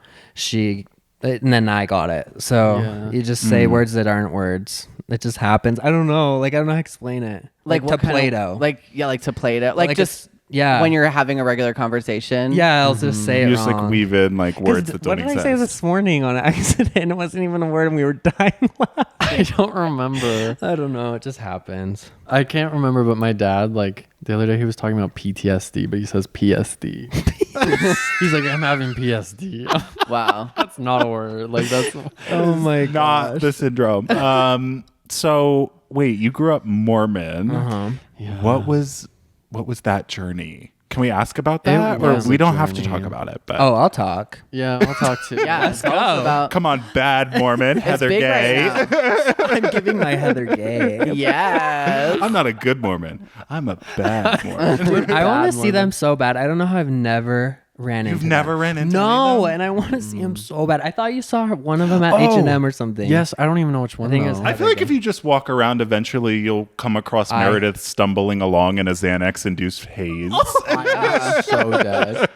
Speaker 5: and then I got it. So
Speaker 6: Yeah.
Speaker 5: you just say words that aren't words. It just happens. I don't know. Like I don't know how to explain it.
Speaker 2: Like
Speaker 5: to
Speaker 2: what kind of-
Speaker 5: Play-Doh.
Speaker 2: Like to Play-Doh. Like just
Speaker 5: yeah.
Speaker 2: when you're having a regular conversation.
Speaker 5: yeah, I'll just say it
Speaker 7: You just
Speaker 5: wrong.
Speaker 7: like weave in like
Speaker 5: 'Cause
Speaker 7: words that
Speaker 5: what
Speaker 7: don't
Speaker 5: did
Speaker 7: exist.
Speaker 5: I say this morning on accident? It wasn't even a word, and we were dying laughing.
Speaker 6: I don't remember.
Speaker 5: I don't know. It just happens.
Speaker 6: I can't remember, but my dad, like the other day, he was talking about PTSD, but he says PSD. He's like, I'm having PSD.
Speaker 2: Wow.
Speaker 6: That's not a word. Like that's.
Speaker 5: Oh my
Speaker 7: Not the syndrome. So wait, you grew up Mormon.
Speaker 6: Yeah.
Speaker 7: What was that journey? Can we ask about that, or
Speaker 6: was
Speaker 7: we
Speaker 6: a
Speaker 7: don't have to
Speaker 6: journey.
Speaker 7: talk about it? But
Speaker 5: Oh, I'll talk.
Speaker 6: Yeah, I'll talk to.
Speaker 2: Yeah.
Speaker 5: Let's
Speaker 2: tell us
Speaker 5: go.
Speaker 2: about.
Speaker 7: come on, bad Mormon,
Speaker 2: It's
Speaker 7: Heather
Speaker 2: big
Speaker 7: Gay.
Speaker 2: right now.
Speaker 5: I'm giving my Heather Gay.
Speaker 2: Yes.
Speaker 7: I'm not a good Mormon. I'm a bad Mormon.
Speaker 5: I want to see
Speaker 6: Mormon.
Speaker 5: them so bad. I don't know how I've never ran into
Speaker 7: You've never
Speaker 5: them.
Speaker 7: ran into
Speaker 5: No,
Speaker 7: any of them?
Speaker 5: and I want to see them so bad. I thought you saw one of them at H&M or something.
Speaker 6: Yes, I don't even know which one.
Speaker 5: think it was
Speaker 6: though.
Speaker 7: I feel like if you just walk around, eventually you'll come across Meredith stumbling along in a Xanax-induced haze.
Speaker 6: I'm so dead.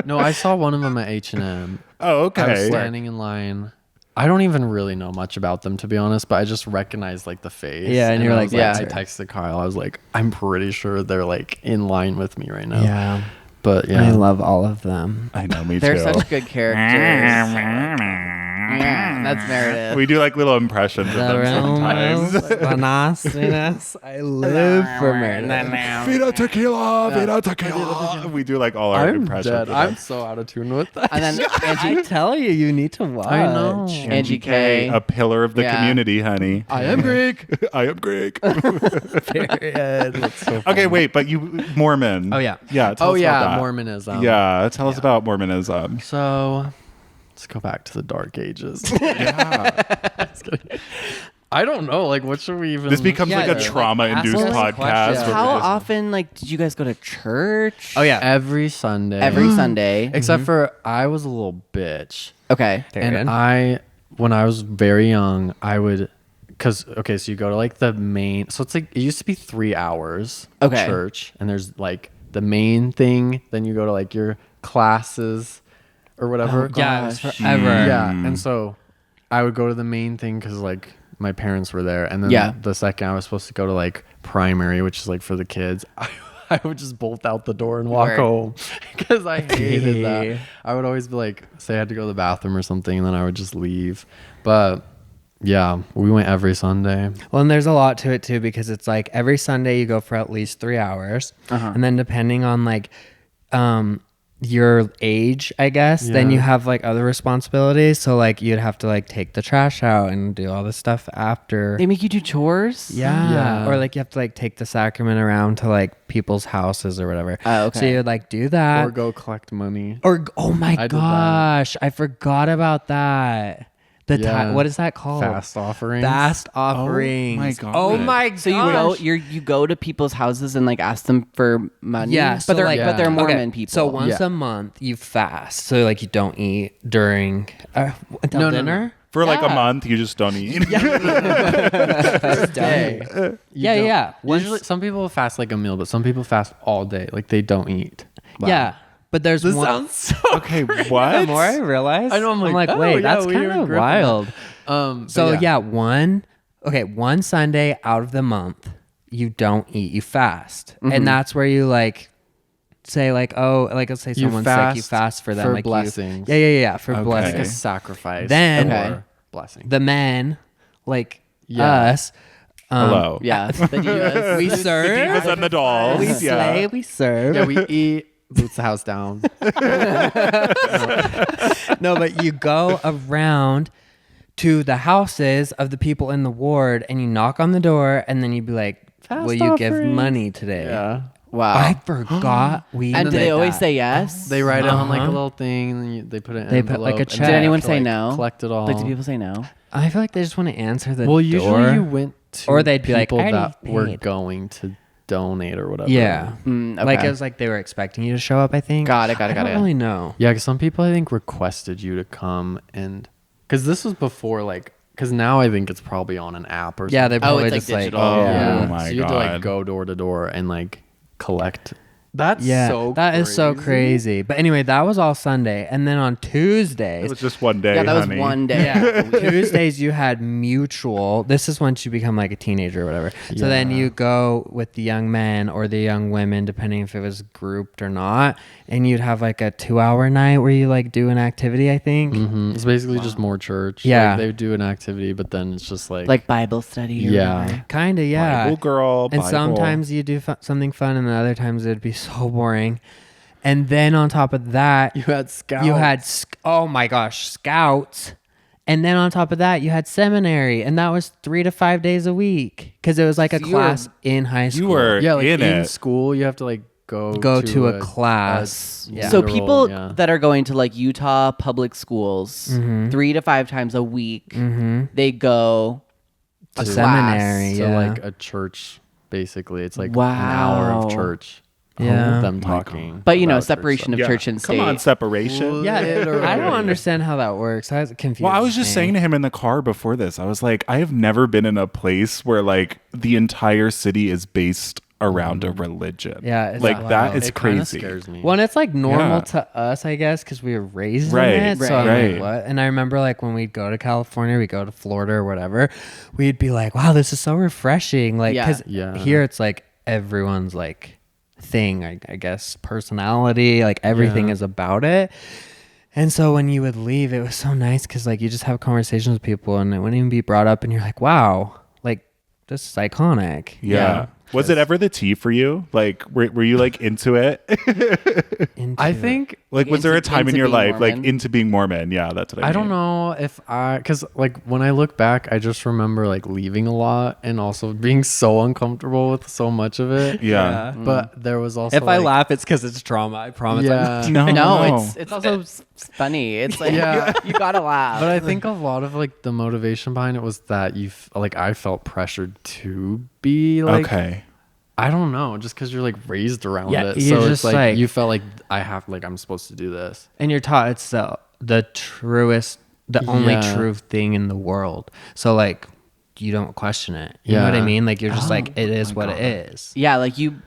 Speaker 6: No, I saw one of them at H&M.
Speaker 7: Oh,
Speaker 6: I was
Speaker 7: okay.
Speaker 6: standing in line. I don't even really know much about them, to be honest, but I just recognized like the face.
Speaker 5: Yeah, and you're
Speaker 6: I
Speaker 5: like,
Speaker 6: was
Speaker 2: yeah.
Speaker 6: I texted Kyle. I was like, I'm pretty sure they're like in line with me right now.
Speaker 5: Yeah.
Speaker 6: But yeah,
Speaker 5: I love all of them.
Speaker 7: I know, me
Speaker 2: They're
Speaker 7: too.
Speaker 2: such good characters. Yeah, that's Meredith.
Speaker 7: We do like little impressions of them sometimes.
Speaker 5: I live for Meredith.
Speaker 7: Vida tequila, vida tequila. We do like all our
Speaker 6: I'm
Speaker 7: impressions.
Speaker 6: dead.
Speaker 7: of
Speaker 6: I'm
Speaker 7: them.
Speaker 6: so out of tune with that.
Speaker 2: And then
Speaker 5: I tell you, you need to watch.
Speaker 6: I know.
Speaker 2: Angie K.
Speaker 7: A pillar of the
Speaker 2: Yeah.
Speaker 7: community, honey.
Speaker 6: I am Greek.
Speaker 7: I am Greek.
Speaker 5: Period. That's so
Speaker 7: Okay, wait, but you Mormon.
Speaker 5: Oh, yeah.
Speaker 7: Yeah. Tell
Speaker 6: Oh
Speaker 7: us
Speaker 6: yeah,
Speaker 7: about that.
Speaker 6: Mormonism.
Speaker 7: Yeah, tell us about Mormonism.
Speaker 6: So let's go back to the dark ages.
Speaker 7: Yeah.
Speaker 6: Just kidding. I don't know. Like, what should we even?
Speaker 7: This becomes
Speaker 5: Yeah,
Speaker 7: like a
Speaker 5: like,
Speaker 7: trauma-induced
Speaker 5: ask us
Speaker 7: podcast.
Speaker 5: questions.
Speaker 7: where
Speaker 2: How
Speaker 7: we just-
Speaker 2: often like did you guys go to church?
Speaker 5: Oh yeah.
Speaker 6: every Sunday.
Speaker 2: Every Sunday.
Speaker 6: Except for I was a little bitch.
Speaker 2: Okay.
Speaker 6: And when I was very young, I would, so you go to like the main, so it's like, it used to be 3 hours of
Speaker 2: Okay.
Speaker 6: church, and there's like the main thing, then you go to like your classes or whatever.
Speaker 5: Yeah, it was
Speaker 2: Gosh.
Speaker 5: forever.
Speaker 6: Yeah. And so I would go to the main thing because like my parents were there. And then
Speaker 2: Yeah.
Speaker 6: the second I was supposed to go to like primary, which is like for the kids, I would just bolt out the door and walk
Speaker 2: Word.
Speaker 6: home because I hated that. I would always be like, say I had to go to the bathroom or something, and then I would just leave. But yeah, we went every Sunday.
Speaker 5: Well, and there's a lot to it too, because it's like every Sunday you go for at least 3 hours, and then depending on like, your age, I guess, then
Speaker 6: Yeah.
Speaker 5: you have like other responsibilities. So like you'd have to like take the trash out and do all this stuff after.
Speaker 2: They make you do chores?
Speaker 5: Yeah.
Speaker 6: Yeah.
Speaker 5: Or like you have to like take the sacrament around to like people's houses or whatever.
Speaker 2: Oh, okay.
Speaker 5: So you would like do that.
Speaker 6: Or go collect money.
Speaker 5: Oh my
Speaker 6: I did that.
Speaker 5: gosh, I forgot about that.
Speaker 6: Yeah.
Speaker 5: What is that called?
Speaker 6: Fast offerings.
Speaker 5: Fast offerings.
Speaker 7: my God.
Speaker 5: Oh my god.
Speaker 2: So you go to people's houses and like ask them for money?
Speaker 5: Yeah,
Speaker 2: But
Speaker 5: so
Speaker 2: they're
Speaker 5: like-
Speaker 2: but they're
Speaker 6: Yeah.
Speaker 2: Mormon people.
Speaker 5: So once
Speaker 6: Yeah.
Speaker 5: a month you fast. So like you don't eat during until
Speaker 6: No, no,
Speaker 5: dinner.
Speaker 6: no.
Speaker 7: For like a
Speaker 5: Yeah.
Speaker 7: month, you just don't eat.
Speaker 6: Day.
Speaker 5: Yeah.
Speaker 6: Usually, some people fast like a meal, but some people fast all day. Like they don't eat.
Speaker 5: Yeah. But there's one.
Speaker 6: so.
Speaker 7: Okay, what?
Speaker 5: The more I realize,
Speaker 6: I know, I'm like, oh,
Speaker 5: wait,
Speaker 6: yeah,
Speaker 5: that's
Speaker 6: we
Speaker 5: kind
Speaker 6: were
Speaker 5: of
Speaker 6: gripping
Speaker 5: wild.
Speaker 6: But
Speaker 5: So one Sunday out of the month, you don't eat, you fast, and that's where you like say like, oh, like let's say
Speaker 6: You
Speaker 5: someone's sick, you
Speaker 6: fast
Speaker 5: fast for them,
Speaker 6: for
Speaker 5: like
Speaker 6: blessings.
Speaker 5: Yeah, for
Speaker 7: Okay.
Speaker 6: like
Speaker 5: blessings.
Speaker 6: a sacrifice.
Speaker 5: Then-
Speaker 6: for
Speaker 2: Okay.
Speaker 6: blessing.
Speaker 5: The men, like
Speaker 6: Yeah.
Speaker 5: us,
Speaker 7: Hello.
Speaker 2: yeah, the divas.
Speaker 5: we
Speaker 7: The
Speaker 5: serve,
Speaker 7: divas and the dolls.
Speaker 5: we
Speaker 7: yeah.
Speaker 5: slay, we serve.
Speaker 6: Yeah, we eat. Boots the house down.
Speaker 5: No, but you go around to the houses of the people in the ward and you knock on the door and then you'd be like, will you give
Speaker 6: offerings.
Speaker 5: money today?
Speaker 6: Yeah.
Speaker 2: Wow.
Speaker 5: I forgot we
Speaker 2: and do
Speaker 5: did
Speaker 2: they always
Speaker 5: that.
Speaker 2: say yes?
Speaker 6: They write it on like a
Speaker 5: Uh-huh.
Speaker 6: little thing, and then they put it in
Speaker 5: They
Speaker 6: an
Speaker 5: put, like, a
Speaker 6: envelope, and
Speaker 5: check.
Speaker 6: then
Speaker 5: Did
Speaker 6: you
Speaker 2: anyone
Speaker 6: have to,
Speaker 2: say
Speaker 6: like,
Speaker 2: no?
Speaker 6: Collect it all.
Speaker 2: Like, do people say no?
Speaker 5: I feel like they just want to answer the
Speaker 6: Well,
Speaker 5: door.
Speaker 6: usually you went to
Speaker 5: Or they'd be like,
Speaker 6: people
Speaker 5: "I already
Speaker 6: that were
Speaker 5: paid."
Speaker 6: going to donate or whatever.
Speaker 5: Yeah.
Speaker 2: Mm,
Speaker 5: Like
Speaker 2: okay.
Speaker 5: it was like they were expecting you to show up, I think.
Speaker 2: Got it.
Speaker 5: I don't really know.
Speaker 6: Yeah, because some people I think requested you to come and because this was before like because now I think it's probably on an app or something.
Speaker 5: Yeah, they probably
Speaker 2: it's, like,
Speaker 5: just like,
Speaker 2: digital.
Speaker 7: Oh,
Speaker 5: yeah.
Speaker 7: my
Speaker 6: so you had to like
Speaker 7: God.
Speaker 6: go door to door and like collect. That's
Speaker 5: Yeah,
Speaker 6: so
Speaker 5: that is so crazy. But anyway, that was all Sunday, and then on
Speaker 7: It
Speaker 5: Tuesdays,
Speaker 7: was just one day,
Speaker 2: Yeah, that was
Speaker 7: honey.
Speaker 2: one day.
Speaker 5: yeah, Tuesdays you had mutual. This is once you become like a teenager or whatever. So then you go with the young men or the young women, depending if it was grouped or not, and you'd have like a 2-hour night where you like do an activity. I think.
Speaker 6: Mm-hmm. It's basically just more church.
Speaker 5: Yeah.
Speaker 6: Like, they do an activity, but then it's just
Speaker 2: Like Bible study. Or
Speaker 6: Yeah.
Speaker 2: whatever.
Speaker 5: Kind of, yeah.
Speaker 7: Bible girl.
Speaker 5: And
Speaker 7: Bible.
Speaker 5: sometimes you do something fun, and then other times it'd be so boring. And then on top of that,
Speaker 6: you had scouts.
Speaker 5: you had oh my gosh, scouts. And then on top of that, you had seminary, and that was 3 to 5 days a week because it was like a
Speaker 2: So you were-
Speaker 5: class in high school.
Speaker 7: You were
Speaker 6: yeah, like
Speaker 7: in
Speaker 6: in
Speaker 7: it.
Speaker 6: school you have to like go
Speaker 5: to a class. Yeah.
Speaker 2: So
Speaker 6: literal-
Speaker 2: people
Speaker 6: yeah.
Speaker 2: that are going to like Utah public schools
Speaker 5: Mm-hmm.
Speaker 2: 3 to 5 times a week, they go
Speaker 5: to
Speaker 2: a class.
Speaker 5: seminary,
Speaker 6: So
Speaker 5: yeah.
Speaker 6: like a church, basically, it's like an hour
Speaker 2: Wow.
Speaker 6: of church.
Speaker 5: Yeah.
Speaker 6: With them talking.
Speaker 2: But you know,
Speaker 6: about church
Speaker 2: separation of
Speaker 7: Yeah.
Speaker 2: church and state.
Speaker 7: Come on, separation.
Speaker 5: yeah, I
Speaker 6: Literally.
Speaker 5: don't understand how that works. I was confused.
Speaker 7: Well, I was just saying to him in the car before this, I was like, I have never been in a place where like the entire city is based around a religion.
Speaker 5: Yeah, it's
Speaker 7: like that
Speaker 5: wild.
Speaker 7: is
Speaker 6: It kinda
Speaker 7: crazy.
Speaker 6: scares me.
Speaker 5: Well, and it's like normal
Speaker 7: Yeah.
Speaker 5: to us, I guess, because we were raised
Speaker 7: Right,
Speaker 5: in it. So I'm
Speaker 7: right.
Speaker 5: like, what? And I remember like when we'd go to California, we'd go to Florida or whatever, we'd be like, wow, this is so refreshing. Like,
Speaker 2: Yeah.
Speaker 5: because
Speaker 6: Yeah.
Speaker 5: here it's like everyone's like thing, I guess, personality, like everything
Speaker 6: Yeah.
Speaker 5: is about it. And so when you would leave, it was so nice because like you just have conversations with people and it wouldn't even be brought up, and you're like, wow, like this is iconic.
Speaker 7: Yeah. Was it ever the tea for you? Like, were you like into it?
Speaker 6: I think
Speaker 7: Like, was there a
Speaker 2: Into-
Speaker 7: time in
Speaker 2: into
Speaker 7: your
Speaker 2: being
Speaker 7: life, like,
Speaker 2: Mormon?
Speaker 7: into being Mormon? Yeah, that's what I
Speaker 6: I don't
Speaker 7: mean.
Speaker 6: know if because like when I look back, I just remember like leaving a lot and also being so uncomfortable with so much of it.
Speaker 7: Yeah.
Speaker 6: But there was also
Speaker 5: If I
Speaker 6: like,
Speaker 5: laugh, it's because it's trauma. I promise.
Speaker 6: yeah.
Speaker 2: No, it's also funny. It's like
Speaker 6: Yeah.
Speaker 2: you gotta laugh.
Speaker 6: But I think a lot of like the motivation behind it was that like I felt pressured to be like
Speaker 7: Okay.
Speaker 6: I don't know, just because you're like raised around
Speaker 5: Yeah,
Speaker 6: it.
Speaker 5: you're
Speaker 6: So
Speaker 5: just
Speaker 6: it's like,
Speaker 5: like-
Speaker 6: you felt like I'm supposed to do this.
Speaker 5: And you're taught it's the truest, the only
Speaker 6: Yeah.
Speaker 5: true thing in the world. So like you don't question it. You know what I
Speaker 6: Yeah.
Speaker 5: mean? Like you're just like, it is what it is.
Speaker 2: yeah,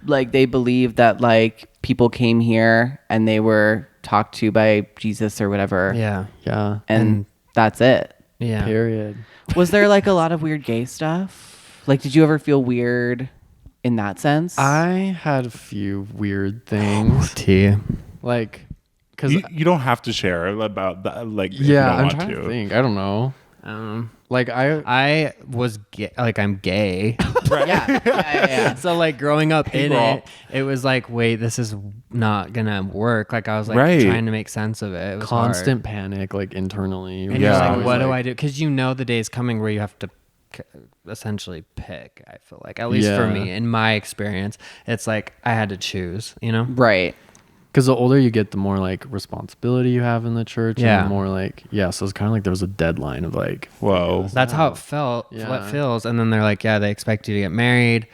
Speaker 2: like they believe that like people came here and they were talked to by Jesus or whatever.
Speaker 5: Yeah.
Speaker 6: Yeah.
Speaker 2: And that's it.
Speaker 5: Yeah.
Speaker 6: Period.
Speaker 2: Was there like a lot of weird gay stuff? Like, did you ever feel weird in that sense?
Speaker 6: I had a few weird things.
Speaker 5: Tea.
Speaker 6: Like, because
Speaker 7: You don't have to share about that. Like, if you
Speaker 6: yeah,
Speaker 7: don't
Speaker 6: I'm
Speaker 7: want
Speaker 6: trying to think. I don't know. Like I
Speaker 5: I was gay, like I'm gay.
Speaker 7: Right.
Speaker 2: Yeah.
Speaker 5: So like growing up in
Speaker 7: Payroll.
Speaker 5: it was like, wait, this is not gonna work. Like I was like
Speaker 7: Right.
Speaker 5: trying to make sense of it. It was
Speaker 6: Constant
Speaker 5: hard.
Speaker 6: panic, like internally.
Speaker 5: And
Speaker 7: Yeah.
Speaker 5: you're
Speaker 6: Always
Speaker 5: like, what do I do? Because you know the day is coming where you have to essentially pick. I feel like, at least for
Speaker 6: Yeah.
Speaker 5: me, in my experience, it's like I had to choose. You know?
Speaker 2: Right.
Speaker 6: Because the older you get, the more like responsibility you have in the church.
Speaker 5: Yeah.
Speaker 6: And the more like, so it's kind of like there was a deadline of like,
Speaker 7: Whoa.
Speaker 5: That's how it felt.
Speaker 6: Yeah.
Speaker 5: What feels. And then they're like, yeah, they expect you to get married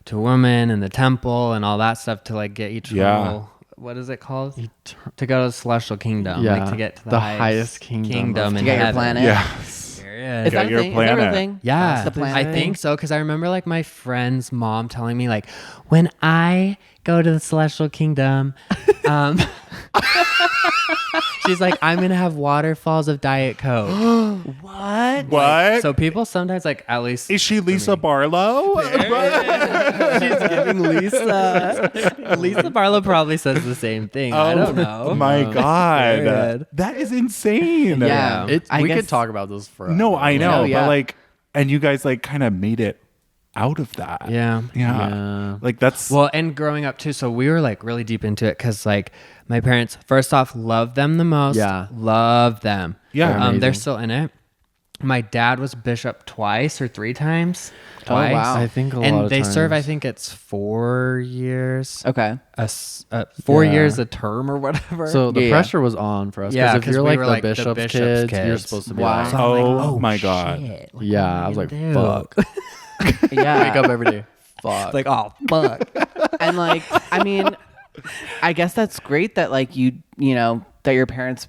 Speaker 5: to a woman in the temple and all that stuff to like get eternal. What is it called? To go to the celestial kingdom.
Speaker 6: Yeah.
Speaker 5: Like to get to
Speaker 6: The
Speaker 5: highest
Speaker 6: highest kingdom
Speaker 2: To
Speaker 5: in
Speaker 2: get your
Speaker 5: heaven.
Speaker 2: planet.
Speaker 7: Yes.
Speaker 5: Period.
Speaker 2: Is that a
Speaker 7: your
Speaker 2: thing? Is that a real
Speaker 7: planet.
Speaker 2: thing?
Speaker 5: Yeah,
Speaker 2: That's the planet
Speaker 5: I
Speaker 2: thing?
Speaker 5: think so, because I remember like my friend's mom telling me like, when I go to the celestial kingdom, she's like, I'm gonna have waterfalls of Diet Coke.
Speaker 2: What?
Speaker 7: What?
Speaker 5: So people sometimes like, at least
Speaker 7: Is she Lisa Barlow?
Speaker 5: she's giving Lisa Barlow probably says the same thing. I don't know.
Speaker 7: Oh my God.
Speaker 5: Period.
Speaker 7: That is insane.
Speaker 2: Yeah.
Speaker 6: we
Speaker 2: guess-
Speaker 6: could talk about this forever.
Speaker 7: No, I know.
Speaker 2: Oh, yeah.
Speaker 7: But like, and you guys like kind of made it out of that.
Speaker 5: Yeah.
Speaker 6: Yeah.
Speaker 7: Like that's.
Speaker 5: Well, and growing up too, so we were like really deep into it because like my parents, first off, loved them the most.
Speaker 6: Yeah.
Speaker 5: Love them.
Speaker 7: Yeah.
Speaker 6: They're amazing.
Speaker 5: They're still in it. My dad was bishop twice or 3 times. Twice.
Speaker 2: wow.
Speaker 6: I think a lot
Speaker 5: And
Speaker 6: of
Speaker 5: they serve, I
Speaker 6: times.
Speaker 5: think it's 4 years.
Speaker 2: Okay.
Speaker 5: 4
Speaker 6: Yeah.
Speaker 5: years a term or whatever.
Speaker 6: So the
Speaker 2: Yeah.
Speaker 6: pressure was on for us.
Speaker 5: Yeah,
Speaker 6: Because if
Speaker 5: 'cause
Speaker 6: you're
Speaker 5: we
Speaker 6: like
Speaker 5: were,
Speaker 6: the
Speaker 5: like, the
Speaker 6: bishop's,
Speaker 5: bishop's
Speaker 6: kids, you're
Speaker 5: kids.
Speaker 6: supposed to be
Speaker 2: Wow.
Speaker 6: like,
Speaker 7: oh my God.
Speaker 5: shit, what
Speaker 6: Yeah,
Speaker 5: am
Speaker 6: I was like,
Speaker 5: gonna do?
Speaker 6: fuck.
Speaker 2: Yeah.
Speaker 6: Wake up every day. Fuck.
Speaker 5: Like, oh, fuck.
Speaker 2: And like, I mean, I guess that's great that like you know, that your parents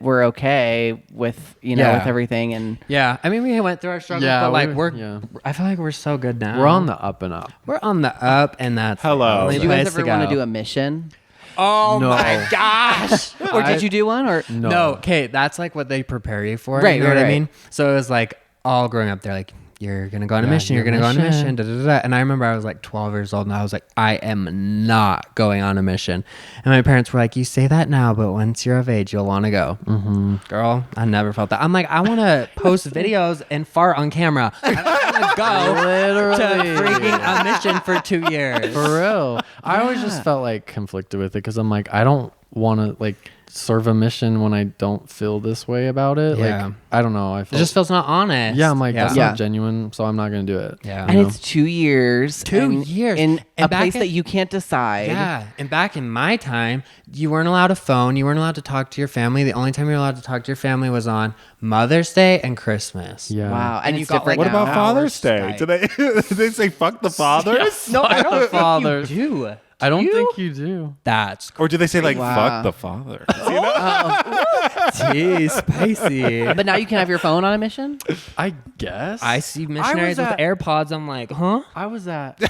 Speaker 2: were okay with, you know,
Speaker 5: Yeah.
Speaker 2: with everything. And
Speaker 5: Yeah, I mean, we went through our struggles,
Speaker 6: Yeah,
Speaker 5: but like
Speaker 6: yeah.
Speaker 5: I feel like we're so good now.
Speaker 6: We're on the up and up.
Speaker 5: We're on the up, and that's
Speaker 7: Hello.
Speaker 5: the only
Speaker 2: did you guys
Speaker 5: place
Speaker 2: ever want to
Speaker 5: go.
Speaker 2: do a mission?
Speaker 5: Oh
Speaker 6: No.
Speaker 5: my gosh!
Speaker 2: Or did you do one? Or
Speaker 5: No, okay, that's like what they prepare you for.
Speaker 2: Right,
Speaker 5: you know
Speaker 2: right,
Speaker 5: what I
Speaker 2: right.
Speaker 5: mean? So it was like all growing up, they're like, you're gonna go on a
Speaker 6: Yeah,
Speaker 5: mission. You're
Speaker 6: your
Speaker 5: gonna go on a
Speaker 6: mission.
Speaker 5: mission. Da, da, da, da. And I remember I was like 12 years old, and I was like, I am not going on a mission. And my parents were like, you say that now, but once you're of age, you'll want to go. Mm-hmm. Girl, I never felt that. I'm like, I want to post videos and fart on camera. I don't want to go
Speaker 6: Literally.
Speaker 5: to freaking a mission for 2 years.
Speaker 6: For real. I always just felt like conflicted with it because I'm like, I don't want to like serve a mission when I don't feel this way about it.
Speaker 5: Yeah.
Speaker 6: Like, I don't know. I
Speaker 5: It
Speaker 6: felt,
Speaker 5: just feels not honest.
Speaker 6: yeah, I'm like, that's
Speaker 2: Yeah.
Speaker 6: not genuine, so I'm not going to do it.
Speaker 5: Yeah.
Speaker 2: and it's 2 years.
Speaker 5: 2
Speaker 2: and
Speaker 5: years.
Speaker 2: in
Speaker 5: And
Speaker 2: a
Speaker 5: back
Speaker 2: place
Speaker 5: in-
Speaker 2: that you can't decide.
Speaker 5: Yeah, and back in my time, you weren't allowed a phone. You weren't allowed to talk to your family. The only time you were allowed to talk to your family was on Mother's Day and Christmas.
Speaker 6: Yeah.
Speaker 2: Wow. And
Speaker 5: you
Speaker 2: it's
Speaker 5: got,
Speaker 2: different
Speaker 7: What
Speaker 2: now.
Speaker 7: about Father's Day?
Speaker 5: Skype.
Speaker 7: Do they did they say fuck the fathers?
Speaker 5: No, I don't
Speaker 6: Fathers.
Speaker 5: think you do.
Speaker 6: I don't
Speaker 5: You?
Speaker 6: think you do.
Speaker 5: That's
Speaker 7: Or do they say like
Speaker 2: Wow.
Speaker 7: fuck the father?
Speaker 5: tea spicy.
Speaker 2: But now you can have your phone on a mission?
Speaker 6: I guess.
Speaker 5: I see missionaries with
Speaker 6: at-
Speaker 5: AirPods. I'm like, huh?
Speaker 6: I was at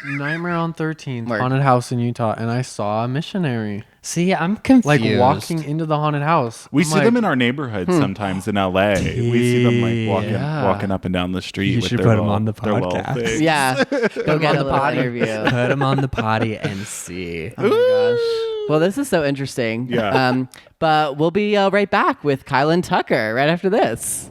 Speaker 6: Nightmare on 13th
Speaker 2: Word.
Speaker 6: haunted house in Utah, and I saw a missionary
Speaker 5: See, I'm confused.
Speaker 6: like walking into the haunted house.
Speaker 7: We
Speaker 6: I'm
Speaker 7: see
Speaker 6: like,
Speaker 7: them in our neighborhood sometimes in LA. We see them like
Speaker 6: Yeah.
Speaker 7: walking up and down the street.
Speaker 5: You
Speaker 7: with
Speaker 5: should
Speaker 7: their
Speaker 5: put 'em
Speaker 7: little-
Speaker 5: on the
Speaker 7: their little
Speaker 5: podcast.
Speaker 7: thing.
Speaker 2: Yeah. Go get a little interview.
Speaker 5: Put them on the potty and see.
Speaker 2: Oh my gosh. Well, this is so interesting.
Speaker 7: Yeah.
Speaker 2: But we'll be right back with Kyle and Tucker right after this.